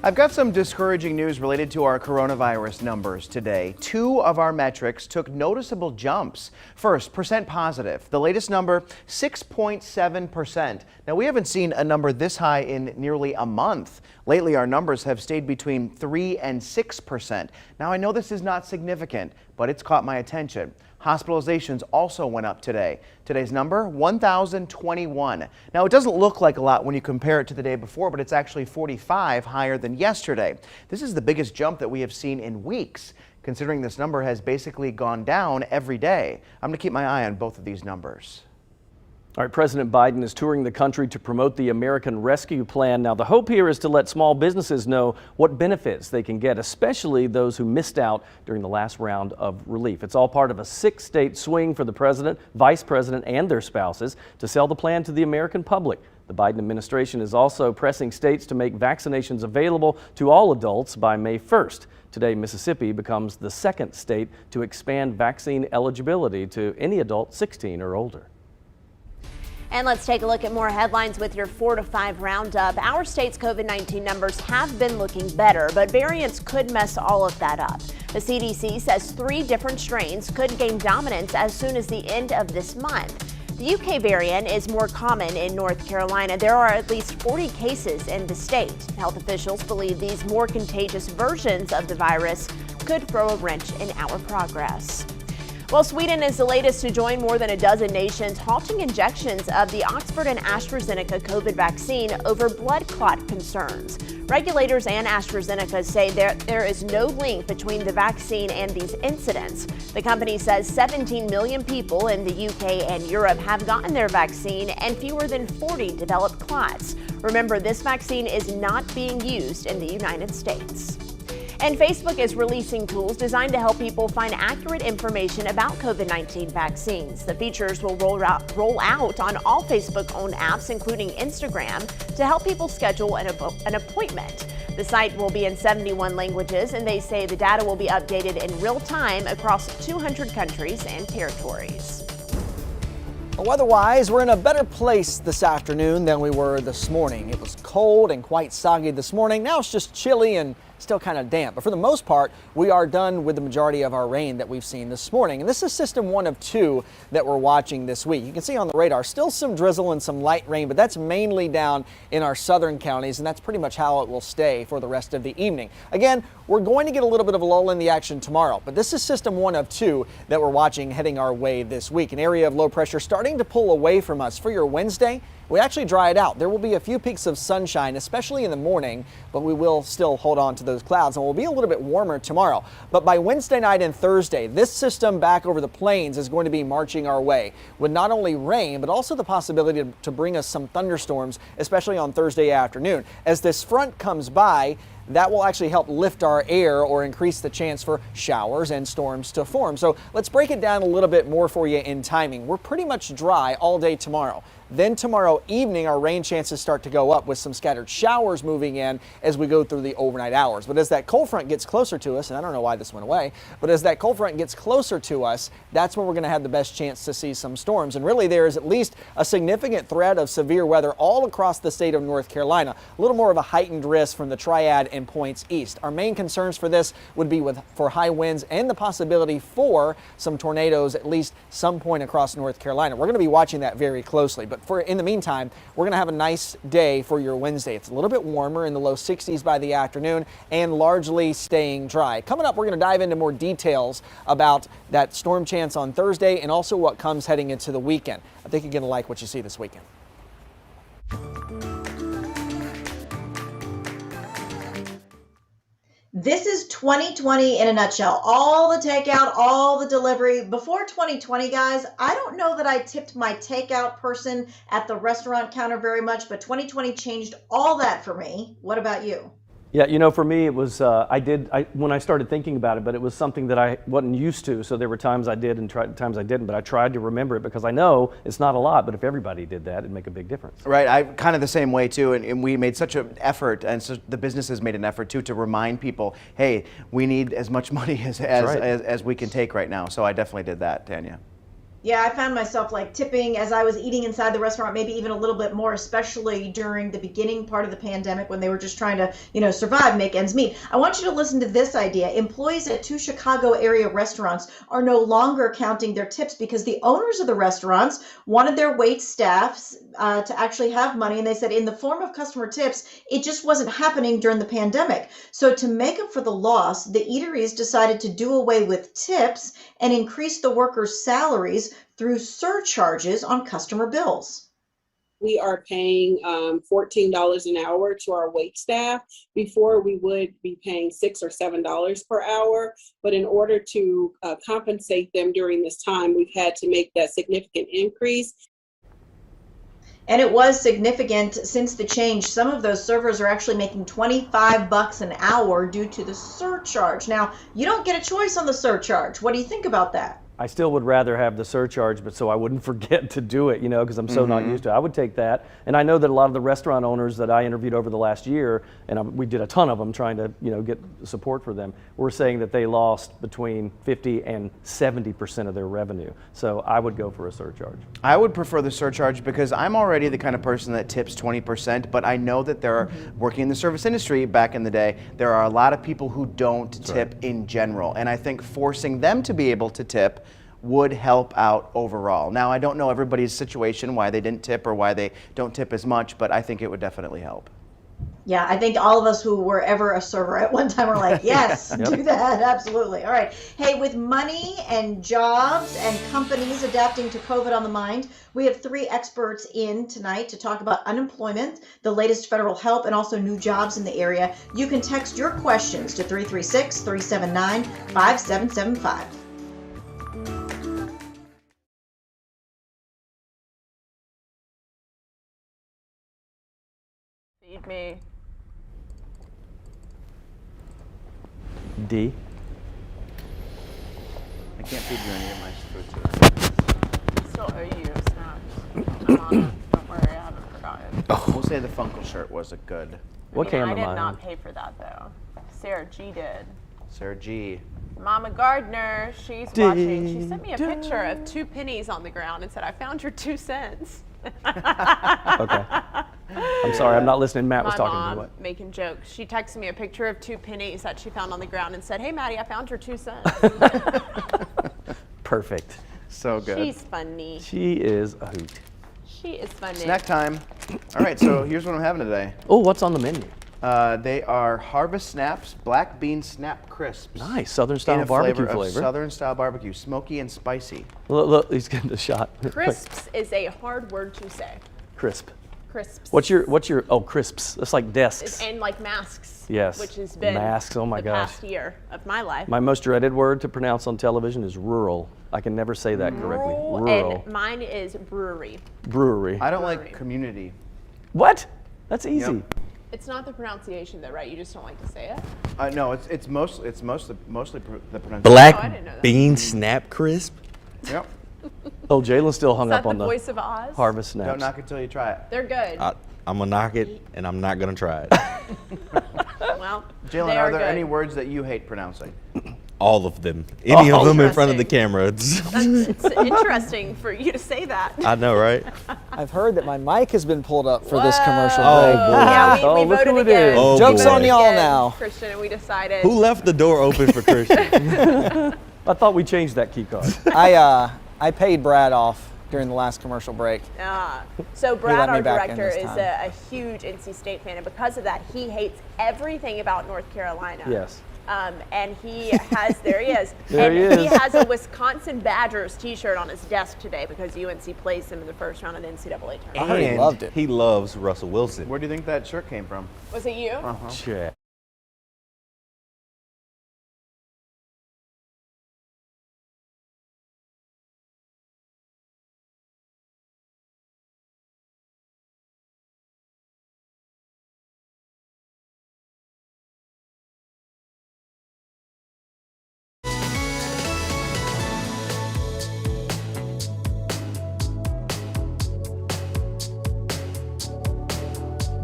[SPEAKER 3] I've got some discouraging news related to our coronavirus numbers today. 2 of our metrics took noticeable jumps. First, percent positive. The latest number, 6.7%. Now, we haven't seen a number this high in nearly a month. Lately, our numbers have stayed between 3 and 6%. Now, I know this is not significant, but it's caught my attention. Hospitalizations also went up today. Today's number, 1,021. Now, it doesn't look like a lot when you compare it to the day before, but it's actually 45 higher than yesterday. This is the biggest jump that we have seen in weeks, considering this number has basically gone down every day. I'm going to keep my eye on both of these numbers.
[SPEAKER 2] All right, President Biden is touring the country to promote the American Rescue Plan. Now, the hope here is to let small businesses know what benefits they can get, especially those who missed out during the last round of relief. It's all part of a 6-state swing for the president, vice president, and their spouses to sell the plan to the American public. The Biden administration is also pressing states to make vaccinations available to all adults by May 1st. Today, Mississippi becomes the 2nd state to expand vaccine eligibility to any adult 16 or older.
[SPEAKER 1] And let's take a look at more headlines with your 4 to 5 roundup. Our state's COVID-19 numbers have been looking better, but variants could mess all of that up. The CDC says 3 different strains could gain dominance as soon as the end of this month. The UK variant is more common in North Carolina. There are at least 40 cases in the state. Health officials believe these more contagious versions of the virus could throw a wrench in our progress. Well, Sweden is the latest to join more than a dozen nations halting injections of the Oxford and AstraZeneca COVID vaccine over blood clot concerns. Regulators and AstraZeneca say there is no link between the vaccine and these incidents. The company says 17 million people in the UK and Europe have gotten their vaccine and fewer than 40 developed clots. Remember, this vaccine is not being used in the United States. And Facebook is releasing tools designed to help people find accurate information about COVID-19 vaccines. The features will roll out on all Facebook-owned apps, including Instagram, to help people schedule an appointment. The site will be in 71 languages, and they say the data will be updated in real time across 200 countries and territories.
[SPEAKER 8] Weather-wise, we're in a better place this afternoon than we were this morning. It was cold and quite soggy this morning. Now it's just chilly and still kind of damp. But for the most part, we are done with the majority of our rain that we've seen this morning. And this is system 1 of 2 that we're watching this week. You can see on the radar still some drizzle and some light rain, but that's mainly down in our southern counties, and that's pretty much how it will stay for the rest of the evening. Again, we're going to get a little bit of a lull in the action tomorrow, but this is system 1 of 2 that we're watching heading our way this week. An area of low pressure starting to pull away from us. For your Wednesday, we actually dry it out. There will be a few peaks of sunshine, especially in the morning, but we will still hold on to those clouds and we'll be a little bit warmer tomorrow. But by Wednesday night and Thursday, this system back over the plains is going to be marching our way with not only rain, but also the possibility to bring us some thunderstorms, especially on Thursday afternoon. As this front comes by, that will actually help lift our air or increase the chance for showers and storms to form. So let's break it down a little bit more for you in timing. We're pretty much dry all day tomorrow. Then tomorrow evening, our rain chances start to go up with some scattered showers moving in as we go through the overnight hours. But as that cold front gets closer to us, and I don't know why this went away, but as that cold front gets closer to us, that's when we're going to have the best chance to see some storms. And really, there is at least a significant threat of severe weather all across the state of North Carolina. A little more of a heightened risk from the Triad and points east. Our main concerns for this would be for high winds and the possibility for some tornadoes at least some point across North Carolina. We're going to be watching that very closely. But in the meantime, we're going to have a nice day for your Wednesday. It's a little bit warmer in the low 60s by the afternoon and largely staying dry. Coming up, we're going to dive into more details about that storm chance on Thursday and also what comes heading into the weekend. I think you're going to like what you see this weekend.
[SPEAKER 12] This is 2020 in a nutshell. All the takeout, all the delivery. Before 2020, guys, I don't know that I tipped my takeout person at the restaurant counter very much, but 2020 changed all that for me. What about you?
[SPEAKER 2] Yeah, you know, for me, it was, when I started thinking about it, but it was something that I wasn't used to. So there were times I did and times I didn't, but I tried to remember it because I know it's not a lot, but if everybody did that, it'd make a big difference.
[SPEAKER 3] Right, I'm kind of the same way too, and we made such an effort, and so the businesses made an effort too to remind people, hey, we need as much money as we can take right now. So I definitely did that, Tanya.
[SPEAKER 12] Yeah, I found myself like tipping as I was eating inside the restaurant, maybe even a little bit more, especially during the beginning part of the pandemic when they were just trying to, survive, make ends meet. I want you to listen to this idea. Employees at 2 Chicago area restaurants are no longer counting their tips because the owners of the restaurants wanted their wait staffs to actually have money. And they said in the form of customer tips, it just wasn't happening during the pandemic. So to make up for the loss, the eateries decided to do away with tips and increase the workers' salaries through surcharges on customer bills.
[SPEAKER 16] We are paying $14 an hour to our wait staff. Before we would be paying $6 or $7 per hour, but in order to compensate them during this time, we've had to make that significant increase.
[SPEAKER 12] And it was significant since the change. Some of those servers are actually making $25 an hour due to the surcharge. Now, you don't get a choice on the surcharge. What do you think about that?
[SPEAKER 2] I still would rather have the surcharge, but so I wouldn't forget to do it, you know, because I'm so not used to it. I would take that. And I know that a lot of the restaurant owners that I interviewed over the last year, and we did a ton of them trying to, you know, get support for them, were saying that they lost between 50 and 70% of their revenue. So I would go for a surcharge.
[SPEAKER 3] I would prefer the surcharge because I'm already the kind of person that tips 20%, but I know that there are, working in the service industry back in the day, there are a lot of people who don't tip in general. And I think forcing them to be able to tip would help out overall. Now, I don't know everybody's situation, why they didn't tip or why they don't tip as much, but I think it would definitely help.
[SPEAKER 12] Yeah, I think all of us who were ever a server at one time were like, yes, do that, absolutely. All right. Hey, with money and jobs and companies adapting to COVID on the mind, we have 3 experts in tonight to talk about unemployment, the latest federal help, and also new jobs in the area. You can text your questions to 336-379-5775.
[SPEAKER 1] Feed me.
[SPEAKER 2] D.
[SPEAKER 3] I can't feed you any of my food today.
[SPEAKER 1] Still owe you snacks. Don't worry, I haven't forgotten.
[SPEAKER 3] We'll say the Funkle shirt was a good.
[SPEAKER 2] What camera
[SPEAKER 1] I
[SPEAKER 2] am
[SPEAKER 1] did
[SPEAKER 2] I
[SPEAKER 1] not
[SPEAKER 2] on?
[SPEAKER 1] pay for that though. Sarah G did.
[SPEAKER 3] Sarah G.
[SPEAKER 1] Mama Gardner, she's watching. She sent me a picture of 2 pennies on the ground and said, I found your 2 cents.
[SPEAKER 2] Okay. I'm sorry, I'm not listening. Matt was talking to me.
[SPEAKER 1] My mom
[SPEAKER 2] What?
[SPEAKER 1] making jokes. She texted me a picture of 2 pennies that she found on the ground and said, hey Maddie, I found your 2 cents.
[SPEAKER 2] Perfect.
[SPEAKER 3] So good.
[SPEAKER 1] She's funny.
[SPEAKER 2] She is a hoot.
[SPEAKER 1] She is funny.
[SPEAKER 3] Snack time. All right, so here's what I'm having today.
[SPEAKER 2] Oh, what's on the menu?
[SPEAKER 3] They are Harvest Snaps, black bean snap crisps.
[SPEAKER 2] Nice, Southern style
[SPEAKER 3] in a
[SPEAKER 2] barbecue
[SPEAKER 3] flavor. Of
[SPEAKER 2] flavor.
[SPEAKER 3] Southern style barbecue, smoky and spicy.
[SPEAKER 2] Look, he's getting a shot.
[SPEAKER 1] Crisps is a hard word to say.
[SPEAKER 2] Crisp.
[SPEAKER 1] Crisps.
[SPEAKER 2] What's your, oh, crisps. That's like desks.
[SPEAKER 1] And like masks.
[SPEAKER 2] Yes.
[SPEAKER 1] Which has been
[SPEAKER 2] masks, oh my
[SPEAKER 1] the
[SPEAKER 2] gosh.
[SPEAKER 1] past year of my life.
[SPEAKER 2] My most dreaded word to pronounce on television is rural. I can never say that correctly. Rural.
[SPEAKER 1] And mine is brewery.
[SPEAKER 2] Brewery.
[SPEAKER 3] I don't like community.
[SPEAKER 2] What? That's easy.
[SPEAKER 3] Yep.
[SPEAKER 1] It's not the pronunciation though, right? You just don't like to say it?
[SPEAKER 3] No, it's mostly the pronunciation.
[SPEAKER 4] Black bean snap crisp?
[SPEAKER 3] Yep.
[SPEAKER 2] Oh, Jalen's still hung
[SPEAKER 1] Is that
[SPEAKER 2] up on
[SPEAKER 1] the
[SPEAKER 2] the
[SPEAKER 1] voice of Oz?
[SPEAKER 2] Harvest Snaps.
[SPEAKER 3] Don't knock it till you try it.
[SPEAKER 1] They're good.
[SPEAKER 4] I'm gonna knock it, and I'm not gonna try it.
[SPEAKER 1] Well,
[SPEAKER 3] Jalen, are there any words that you hate pronouncing?
[SPEAKER 4] All of them. Any of them in front of the camera.
[SPEAKER 1] It's interesting for you to say that.
[SPEAKER 4] I know, right?
[SPEAKER 8] I've heard that my mic has been pulled up for this commercial
[SPEAKER 4] Oh,
[SPEAKER 8] break.
[SPEAKER 4] boy.
[SPEAKER 1] Yeah, we
[SPEAKER 2] look
[SPEAKER 1] voted
[SPEAKER 2] who it
[SPEAKER 1] again.
[SPEAKER 2] is.
[SPEAKER 4] Oh,
[SPEAKER 8] Joke's
[SPEAKER 4] boy.
[SPEAKER 8] on y'all now.
[SPEAKER 1] Christian, and we decided.
[SPEAKER 4] Who left the door open for Christian?
[SPEAKER 2] I thought we changed that key card.
[SPEAKER 8] I paid Brad off during the last commercial break.
[SPEAKER 1] So Brad,
[SPEAKER 8] let me
[SPEAKER 1] our
[SPEAKER 8] back in
[SPEAKER 1] director,
[SPEAKER 8] this
[SPEAKER 1] is
[SPEAKER 8] time.
[SPEAKER 1] a huge NC State fan, and because of that, he hates everything about North Carolina.
[SPEAKER 2] Yes.
[SPEAKER 1] And he has, there he is.
[SPEAKER 2] There
[SPEAKER 1] and
[SPEAKER 2] he is.
[SPEAKER 1] has a Wisconsin Badgers t-shirt on his desk today because UNC plays them in the first round of the NCAA tournament.
[SPEAKER 8] I heard he loved it.
[SPEAKER 4] He loves Russell Wilson.
[SPEAKER 3] Where do you think that shirt came from?
[SPEAKER 1] Was it you?
[SPEAKER 2] Check.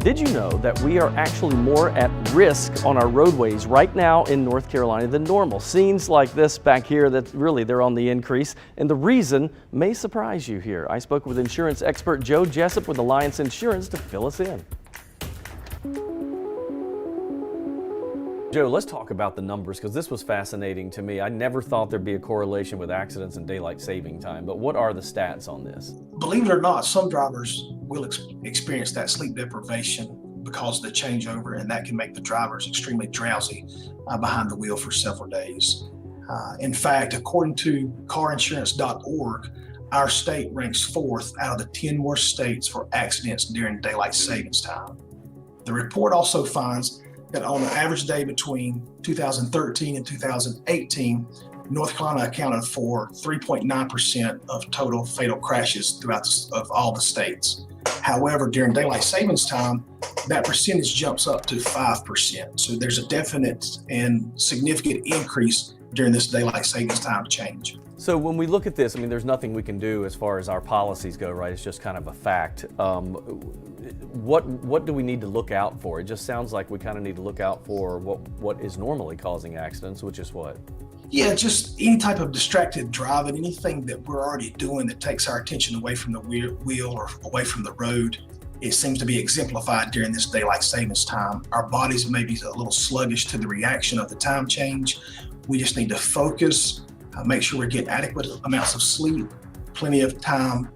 [SPEAKER 2] Did you know that we are actually more at risk on our roadways right now in North Carolina than normal? Scenes like this back here, that really they're on the increase, and the reason may surprise you here. I spoke with insurance expert Joe Jessup with Alliance Insurance to fill us in. Joe, let's talk about the numbers because this was fascinating to me. I never thought there'd be a correlation with accidents and daylight saving time, but what are the stats on this?
[SPEAKER 17] Believe it or not, some drivers will experience that sleep deprivation because of the changeover, and that can make the drivers extremely drowsy behind the wheel for several days. In fact, according to carinsurance.org, our state ranks 4th out of the 10 worst states for accidents during daylight savings time. The report also finds that on an average day between 2013 and 2018, North Carolina accounted for 3.9% of total fatal crashes of all the states. However, during daylight savings time, that percentage jumps up to 5%. So there's a definite and significant increase during this daylight savings time change.
[SPEAKER 2] So when we look at this, I mean, there's nothing we can do as far as our policies go, right? It's just kind of a fact. What do we need to look out for? It just sounds like we kind of need to look out for what is normally causing accidents, which is what?
[SPEAKER 17] Yeah, just any type of distracted driving, anything that we're already doing that takes our attention away from the wheel or away from the road. It seems to be exemplified during this daylight savings time. Our bodies may be a little sluggish to the reaction of the time change. We just need to focus, make sure we get adequate amounts of sleep, plenty of time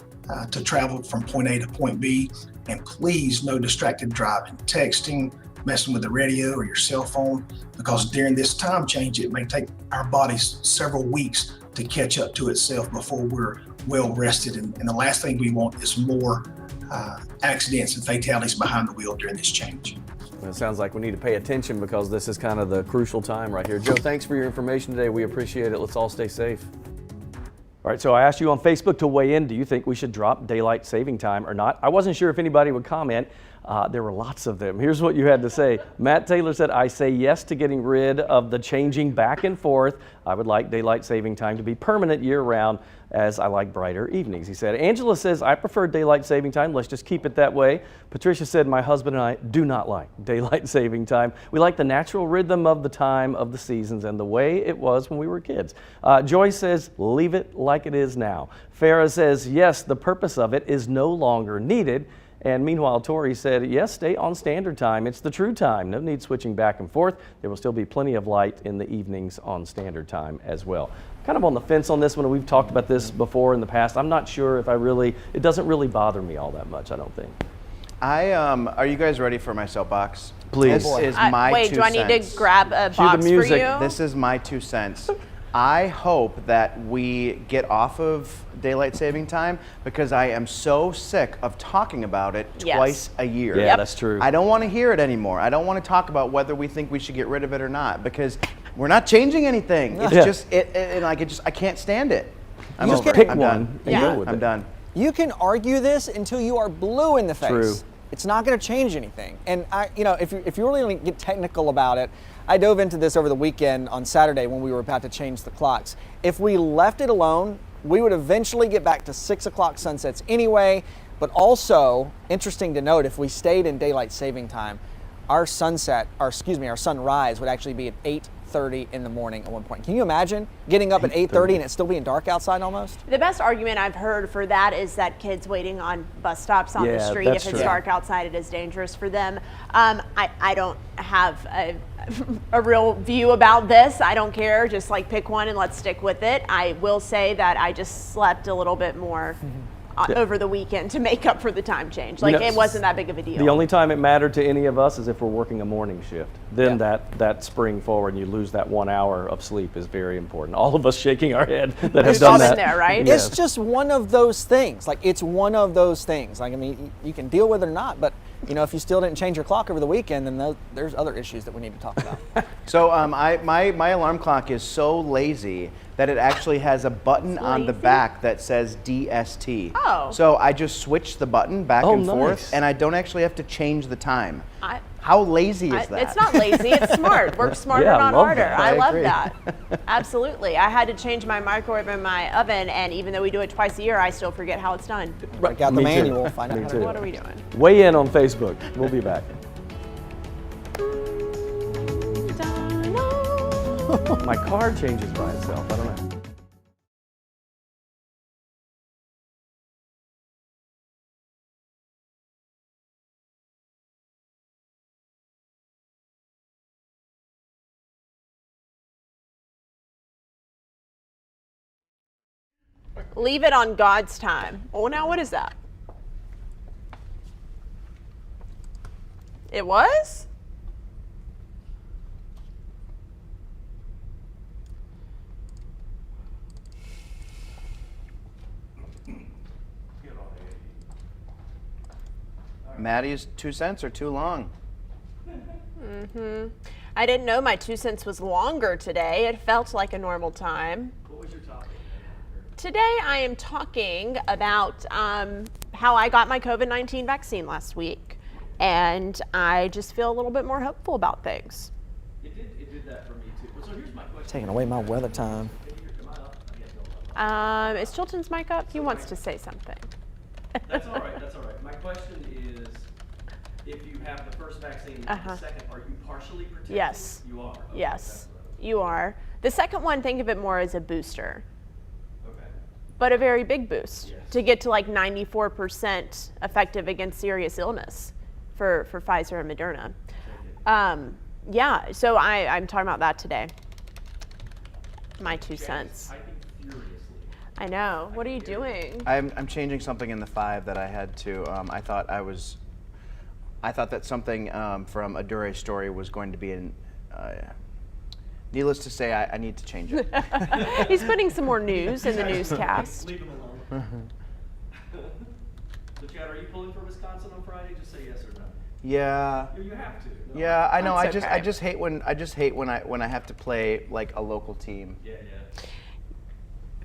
[SPEAKER 17] to travel from point A to point B, and please no distracted driving, texting, messing with the radio or your cell phone, because during this time change, it may take our bodies several weeks to catch up to itself before we're well rested. And the last thing we want is more accidents and fatalities behind the wheel during this change.
[SPEAKER 2] Well, it sounds like we need to pay attention because this is kind of the crucial time right here. Joe, thanks for your information today. We appreciate it. Let's all stay safe. All right, so I asked you on Facebook to weigh in. Do you think we should drop daylight saving time or not? I wasn't sure if anybody would comment. There were lots of them. Here's what you had to say. Matt Taylor said, I say yes to getting rid of the changing back and forth. I would like daylight saving time to be permanent year-round, as I like brighter evenings. He said, Angela says, I prefer daylight saving time. Let's just keep it that way. Patricia said, my husband and I do not like daylight saving time. We like the natural rhythm of the time of the seasons and the way it was when we were kids. Joy says, leave it like it is now. Farah says, yes, the purpose of it is no longer needed. And meanwhile, Tori said, yes, stay on standard time. It's the true time. No need switching back and forth. There will still be plenty of light in the evenings on standard time as well. Kind of on the fence on this one. We've talked about this before in the past. I'm not sure if it doesn't really bother me all that much, I don't think.
[SPEAKER 3] Are you guys ready for my soapbox?
[SPEAKER 2] Please.
[SPEAKER 3] This is my 2
[SPEAKER 1] Wait,
[SPEAKER 3] cents.
[SPEAKER 1] do I need to grab a box
[SPEAKER 2] the music.
[SPEAKER 1] for you?
[SPEAKER 3] This is my 2 cents. I hope that we get off of daylight saving time because I am so sick of talking about it twice a year.
[SPEAKER 2] Yeah, that's true.
[SPEAKER 3] I don't want to hear it anymore. I don't want to talk about whether we think we should get rid of it or not because we're not changing anything. It's just I can't stand it. I'm
[SPEAKER 2] just
[SPEAKER 3] over
[SPEAKER 2] pick
[SPEAKER 3] it. I'm
[SPEAKER 2] one
[SPEAKER 3] done.
[SPEAKER 2] and go with
[SPEAKER 3] I'm
[SPEAKER 2] it.
[SPEAKER 3] done.
[SPEAKER 8] You can argue this until you are blue in the face.
[SPEAKER 2] True.
[SPEAKER 8] It's not going to change anything. And if you really want to get technical about it, I dove into this over the weekend on Saturday when we were about to change the clocks. If we left it alone, we would eventually get back to 6 o'clock sunsets anyway. But also, interesting to note, if we stayed in daylight saving time, our sunrise would actually be at 8:30 in the morning at one point. Can you imagine getting up at 8:30 and it still being dark outside almost?
[SPEAKER 1] The best argument I've heard for that is that kids waiting on bus stops on the street, if it's dark outside, it is dangerous for them. I don't have a real view about this. I don't care. Just like pick one and let's stick with it. I will say that I just slept a little bit more over the weekend to make up for the time change. Like it wasn't that big of a deal.
[SPEAKER 2] The only time it mattered to any of us is if we're working a morning shift. Then that spring forward and you lose that 1 hour of sleep is very important. All of us shaking our head that have done that.
[SPEAKER 1] Been there, right?
[SPEAKER 2] Yes.
[SPEAKER 8] It's just one of those things. Like it's one of those things. Like I mean, you can deal with it or not, but if you still didn't change your clock over the weekend, then there's other issues that we need to talk about.
[SPEAKER 3] So my alarm clock is so lazy that it actually has a button on the back that says DST.
[SPEAKER 1] Oh.
[SPEAKER 3] So I just switch the button back and
[SPEAKER 2] nice.
[SPEAKER 3] forth, and I don't actually have to change the time. How lazy is that?
[SPEAKER 1] It's not lazy, it's smart. Work smarter, not
[SPEAKER 3] love
[SPEAKER 1] harder.
[SPEAKER 3] that.
[SPEAKER 1] I love
[SPEAKER 3] agree.
[SPEAKER 1] that. Absolutely. I had to change my microwave in my oven, and even though we do it twice a year, I still forget how it's done.
[SPEAKER 8] Break out the
[SPEAKER 2] Me too.
[SPEAKER 8] manual, find out
[SPEAKER 2] Me
[SPEAKER 8] how
[SPEAKER 2] too.
[SPEAKER 8] to
[SPEAKER 1] What are we doing?
[SPEAKER 2] Weigh in on Facebook. We'll be back. My car changes by itself. I don't know.
[SPEAKER 1] Leave it on God's time. Oh, now what is that? It was?
[SPEAKER 3] Maddie's 2 cents are too long.
[SPEAKER 1] I didn't know my 2 cents was longer today. It felt like a normal time.
[SPEAKER 2] What was your topic?
[SPEAKER 1] Today I am talking about how I got my COVID-19 vaccine last week, and I just feel a little bit more hopeful about things.
[SPEAKER 2] It did that for me too.
[SPEAKER 8] Taking away my weather time.
[SPEAKER 1] Is Chilton's mic up? He wants to say something.
[SPEAKER 2] That's all right. That's all right. My question is, if you have the first vaccine and the second, are you partially protected?
[SPEAKER 1] Yes.
[SPEAKER 2] You are. Okay,
[SPEAKER 1] Yes, you are. The second one, think of it more as a booster.
[SPEAKER 2] Okay.
[SPEAKER 1] But a very big boost to get to like 94% effective against serious illness for Pfizer and Moderna. Yeah, so I'm talking about that today. My 2 cents. I know. What are you doing?
[SPEAKER 3] I'm changing something in the 5 that I had to. I thought that something from a Dure story was going to be in. Needless to say, I need to change it.
[SPEAKER 1] He's putting some more news in the newscast.
[SPEAKER 2] Leave him alone. So Chad, are you pulling for Wisconsin on Friday? Just say yes or no.
[SPEAKER 3] Yeah.
[SPEAKER 2] You have to. No.
[SPEAKER 3] Yeah, I know.
[SPEAKER 1] That's okay.
[SPEAKER 3] I just hate when I have to play like a local team.
[SPEAKER 2] Yeah.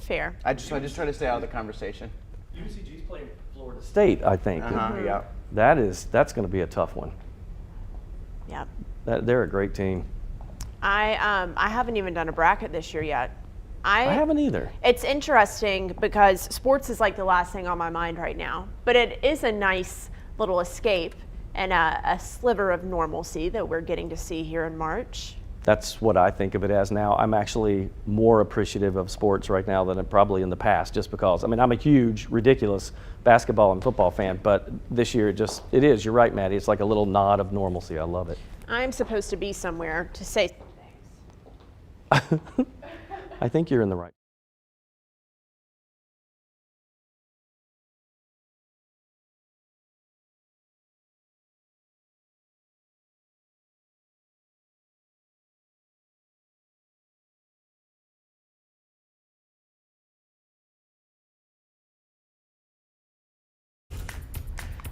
[SPEAKER 1] Fair.
[SPEAKER 3] I just try to stay out of the conversation.
[SPEAKER 2] UCG's playing Florida State, I think.
[SPEAKER 3] Yeah.
[SPEAKER 2] That's going to be a tough one.
[SPEAKER 1] Yep.
[SPEAKER 2] They're a great team.
[SPEAKER 1] I haven't even done a bracket this year yet.
[SPEAKER 2] I haven't either.
[SPEAKER 1] It's interesting because sports is like the last thing on my mind right now, but it is a nice little escape and a sliver of normalcy that we're getting to see here in March.
[SPEAKER 2] That's what I think of it as now. I'm actually more appreciative of sports right now than probably in the past, just because, I mean, I'm a huge, ridiculous basketball and football fan, but this year it is, you're right, Maddie, it's like a little nod of normalcy. I love it.
[SPEAKER 1] I'm supposed to be somewhere to say
[SPEAKER 2] I think you're in the right.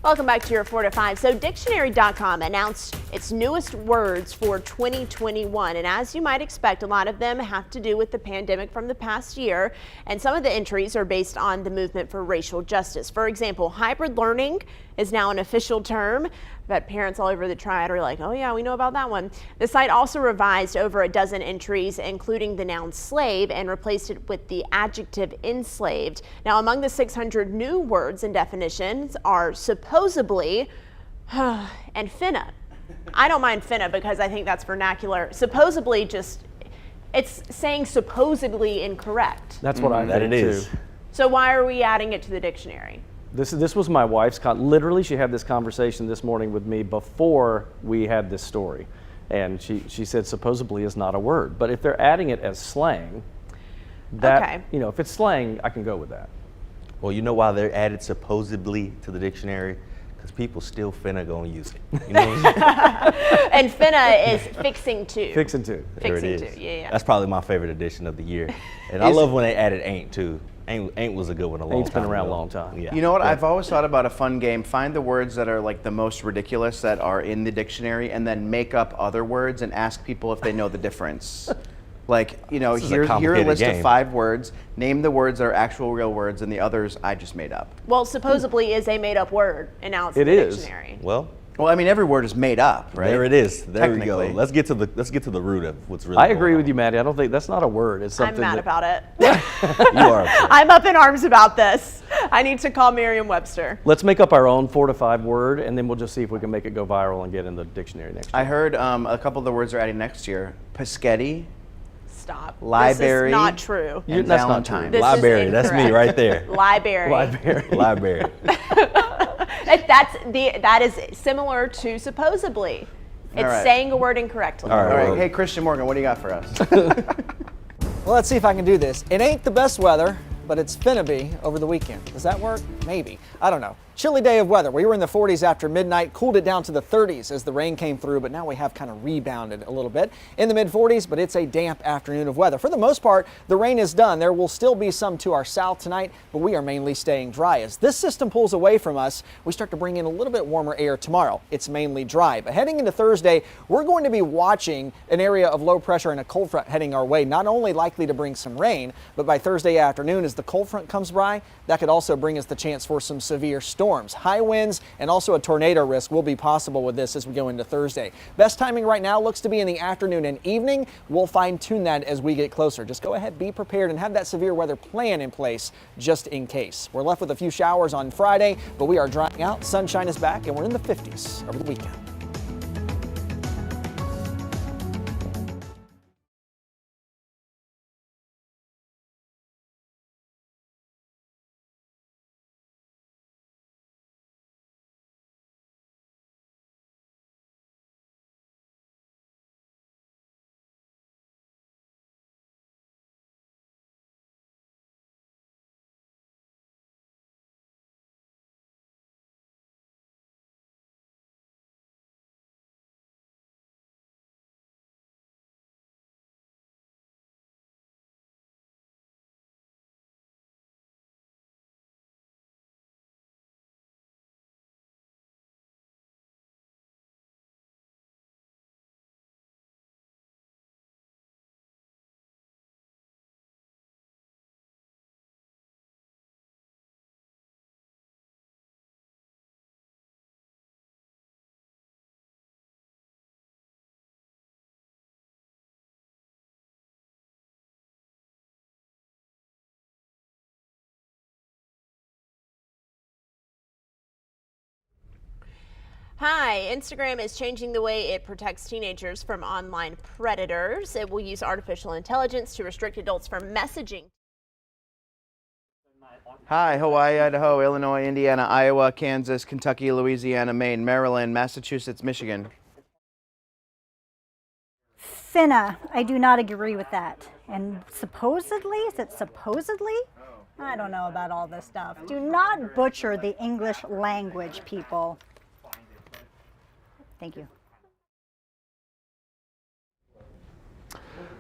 [SPEAKER 1] Welcome back to your 4 to 5. So dictionary.com announced its newest words for 2021. And as you might expect, a lot of them have to do with the pandemic from the past year. And some of the entries are based on the movement for racial justice. For example, hybrid learning is now an official term. But parents all over the triad are like, oh yeah, we know about that one. The site also revised over a dozen entries, including the noun slave, and replaced it with the adjective enslaved. Now, among the 600 new words and definitions are supposedly and finna. I don't mind finna because I think that's vernacular. Supposedly it's saying supposedly incorrect.
[SPEAKER 2] That's what I think too.
[SPEAKER 1] So why are we adding it to the dictionary?
[SPEAKER 2] This was my wife's, literally she had this conversation this morning with me before we had this story. And she said supposedly is not a word. But if they're adding it as slang, if it's slang, I can go with that.
[SPEAKER 4] Well, you know why they're added supposedly to the dictionary? Because people still finna gonna use it. You know what I'm saying?
[SPEAKER 1] And finna is fixing to.
[SPEAKER 2] Fixing to.
[SPEAKER 4] There it is.
[SPEAKER 1] Yeah.
[SPEAKER 4] That's probably my favorite edition of the year. And I love when they added ain't too. Ain't was a good one a long time.
[SPEAKER 2] Ain't's been around a long time.
[SPEAKER 4] Yeah.
[SPEAKER 3] You know what? I've always thought about a fun game. Find the words that are like the most ridiculous that are in the dictionary and then make up other words and ask people if they know the difference. Like, here a list of 5 words. Name the words that are actual real words and the others I just made up.
[SPEAKER 1] Well, supposedly is a made up word and now it's in the dictionary.
[SPEAKER 3] Well, I mean, every word is made up, right?
[SPEAKER 4] There it is. There we go. Let's get to the root of what's really.
[SPEAKER 2] I agree with you, Maddie. I don't think that's not a word. It's something.
[SPEAKER 1] I'm mad about it.
[SPEAKER 4] You are.
[SPEAKER 1] I'm up in arms about this. I need to call Merriam-Webster.
[SPEAKER 2] Let's make up our own 4 to 5 word, and then we'll just see if we can make it go viral and get in the dictionary next year.
[SPEAKER 3] I heard a couple of the words are adding next year. Pescetti.
[SPEAKER 1] Stop.
[SPEAKER 3] Library.
[SPEAKER 1] This is not true.
[SPEAKER 3] And
[SPEAKER 2] that's
[SPEAKER 3] Valentine.
[SPEAKER 2] not true.
[SPEAKER 4] Library. That's me right there.
[SPEAKER 1] Library.
[SPEAKER 4] Library.
[SPEAKER 1] That is similar to supposedly. It's saying a word incorrectly.
[SPEAKER 3] All right. Hey, Christian Morgan, what do you got for us?
[SPEAKER 8] Well, let's see if I can do this. It ain't the best weather, but it's finna be over the weekend. Does that work? Maybe. I don't know. Chilly day of weather. We were in the 40s after midnight, cooled it down to the 30s as the rain came through, but now we have kind of rebounded a little bit in the mid 40s, but it's a damp afternoon of weather. For the most part, the rain is done. There will still be some to our south tonight, but we are mainly staying dry. As this system pulls away from us, we start to bring in a little bit warmer air tomorrow. It's mainly dry, but heading into Thursday, we're going to be watching an area of low pressure and a cold front heading our way, not only likely to bring some rain, but by Thursday afternoon as the cold front comes by, that could also bring us the chance chance for some severe storms. High winds and also a tornado risk will be possible with this as we go into Thursday. Best timing right now looks to be in the afternoon and evening. We'll fine tune that as we get closer. Just go ahead, be prepared, and have that severe weather plan in place just in case. We're left with a few showers on Friday, but we are drying out. Sunshine is back and we're in the 50s over the weekend.
[SPEAKER 1] Hi, Instagram is changing the way it protects teenagers from online predators. It will use artificial intelligence to restrict adults from messaging.
[SPEAKER 3] Hi, Hawaii, Idaho, Illinois, Indiana, Iowa, Kansas, Kentucky, Louisiana, Maine, Maryland, Massachusetts, Michigan.
[SPEAKER 18] Finna, I do not agree with that. And supposedly, is it supposedly? I don't know about all this stuff. Do not butcher the English language, people. Thank you.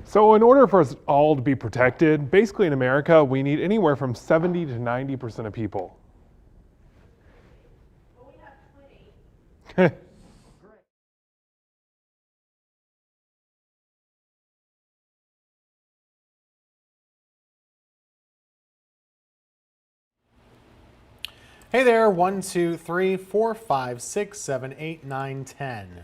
[SPEAKER 19] So in order for us all to be protected, basically in America, we need anywhere from 70 to 90% of people.
[SPEAKER 1] Well, we have 20.
[SPEAKER 20] Hey there, 1, 2, 3, 4, 5, 6, 7, 8, 9, 10.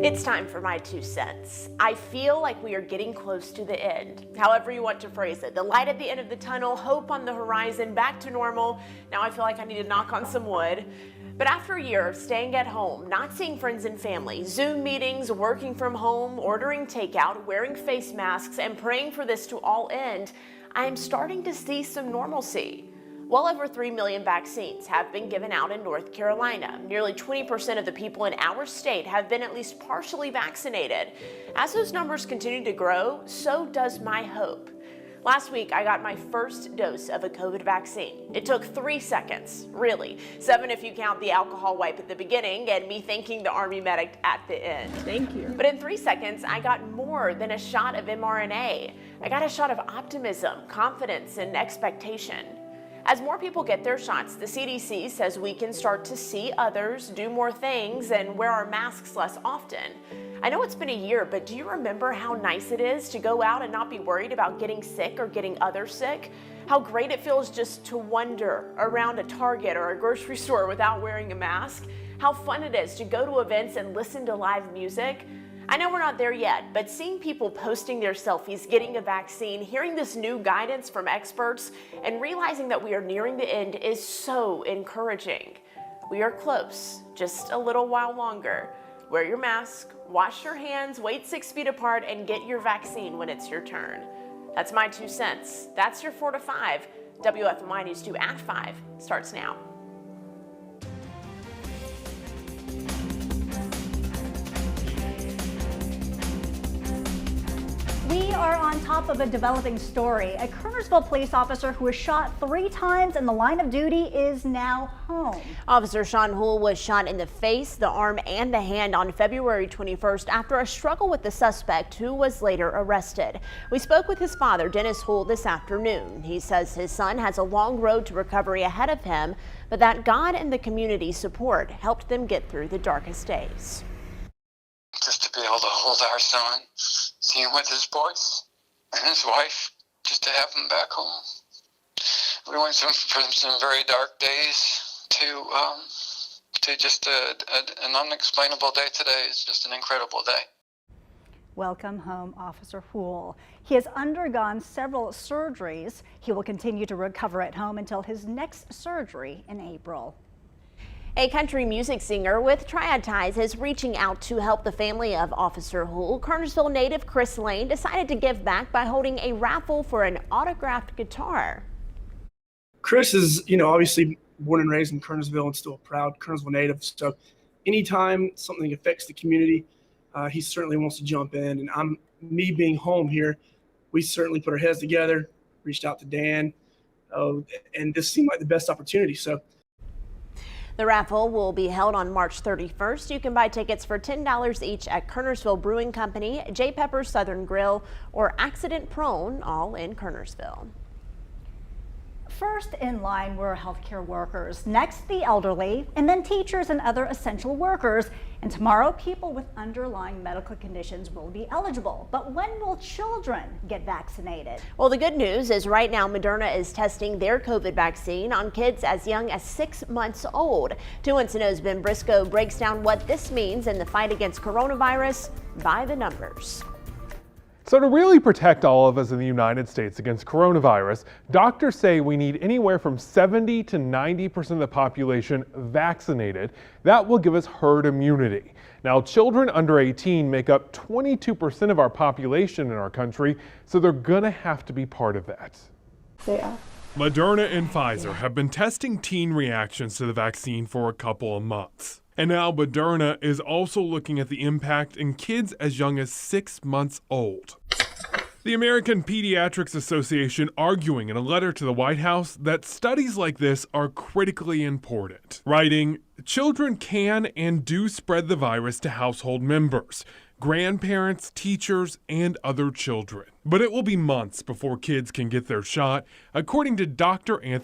[SPEAKER 1] It's time for my 2 cents. I feel like we are getting close to the end. However you want to phrase it. The light at the end of the tunnel, hope on the horizon, back to normal. Now I feel like I need to knock on some wood. But after a year of staying at home, not seeing friends and family, Zoom meetings, working from home, ordering takeout, wearing face masks, and praying for this to all end, I am starting to see some normalcy. Well over 3 million vaccines have been given out in North Carolina. Nearly 20% of the people in our state have been at least partially vaccinated. As those numbers continue to grow, so does my hope. Last week, I got my first dose of a COVID vaccine. It took 3 seconds, really. 7 if you count the alcohol wipe at the beginning and me thanking the Army medic at the end.
[SPEAKER 21] Thank you.
[SPEAKER 1] But in 3 seconds, I got more than a shot of mRNA. I got a shot of optimism, confidence, and expectation. As more people get their shots, the CDC says we can start to see others, do more things, and wear our masks less often. I know it's been a year, but do you remember how nice it is to go out and not be worried about getting sick or getting others sick? How great it feels just to wander around a Target or a grocery store without wearing a mask? How fun it is to go to events and listen to live music? I know we're not there yet, but seeing people posting their selfies, getting a vaccine, hearing this new guidance from experts, and realizing that we are nearing the end is so encouraging. We are close, just a little while longer. Wear your mask, wash your hands, wait 6 feet apart, and get your vaccine when it's your turn. That's my 2 cents. That's your 4 to 5. WFMY News 2 at 5 starts now.
[SPEAKER 18] We are on top of a developing story. A Kernersville police officer who was shot 3 times in the line of duty is now home.
[SPEAKER 1] Officer Sean Houle was shot in the face, the arm, and the hand on February 21st after a struggle with the suspect, who was later arrested. We spoke with his father, Dennis Houle, this afternoon. He says his son has a long road to recovery ahead of him, but that God and the community support helped them get through the darkest days.
[SPEAKER 21] Just to be able to hold our son, see him with his boys and his wife, just to have him back home. We went from some very dark days to just an unexplainable day today. It's just an incredible day.
[SPEAKER 18] Welcome home, Officer Houle. He has undergone several surgeries. He will continue to recover at home until his next surgery in April.
[SPEAKER 1] A country music singer with triad ties is reaching out to help the family of Officer Houle. Kernersville native Chris Lane decided to give back by holding a raffle for an autographed guitar.
[SPEAKER 10] Chris is, obviously born and raised in Kernersville and still a proud Kernersville native. So anytime something affects the community, he certainly wants to jump in. And me being home here, we certainly put our heads together, reached out to Dan, and this seemed like the best opportunity. So
[SPEAKER 1] the raffle will be held on March 31st. You can buy tickets for $10 each at Kernersville Brewing Company, J. Pepper's Southern Grill, or Accident Prone, all in Kernersville.
[SPEAKER 18] First in line were healthcare workers, next the elderly, and then teachers and other essential workers. And tomorrow, people with underlying medical conditions will be eligible. But when will children get vaccinated?
[SPEAKER 1] Well, the good news is right now Moderna is testing their COVID vaccine on kids as young as 6 months old. 2NC's Ben Briscoe breaks down what this means in the fight against coronavirus by the numbers.
[SPEAKER 19] So to really protect all of us in the United States against coronavirus, doctors say we need anywhere from 70 to 90% of the population vaccinated. That will give us herd immunity. Now, children under 18 make up 22% of our population in our country, so they're gonna have to be part of that.
[SPEAKER 22] They are.
[SPEAKER 19] Moderna and Pfizer have been testing teen reactions to the vaccine for a couple of months. And now Moderna is also looking at the impact in kids as young as 6 months old. The American Pediatrics Association arguing in a letter to the White House that studies like this are critically important, writing, "Children can and do spread the virus to household members, grandparents, teachers, and other children. But it will be months before kids can get their shot, according to Dr. Anthony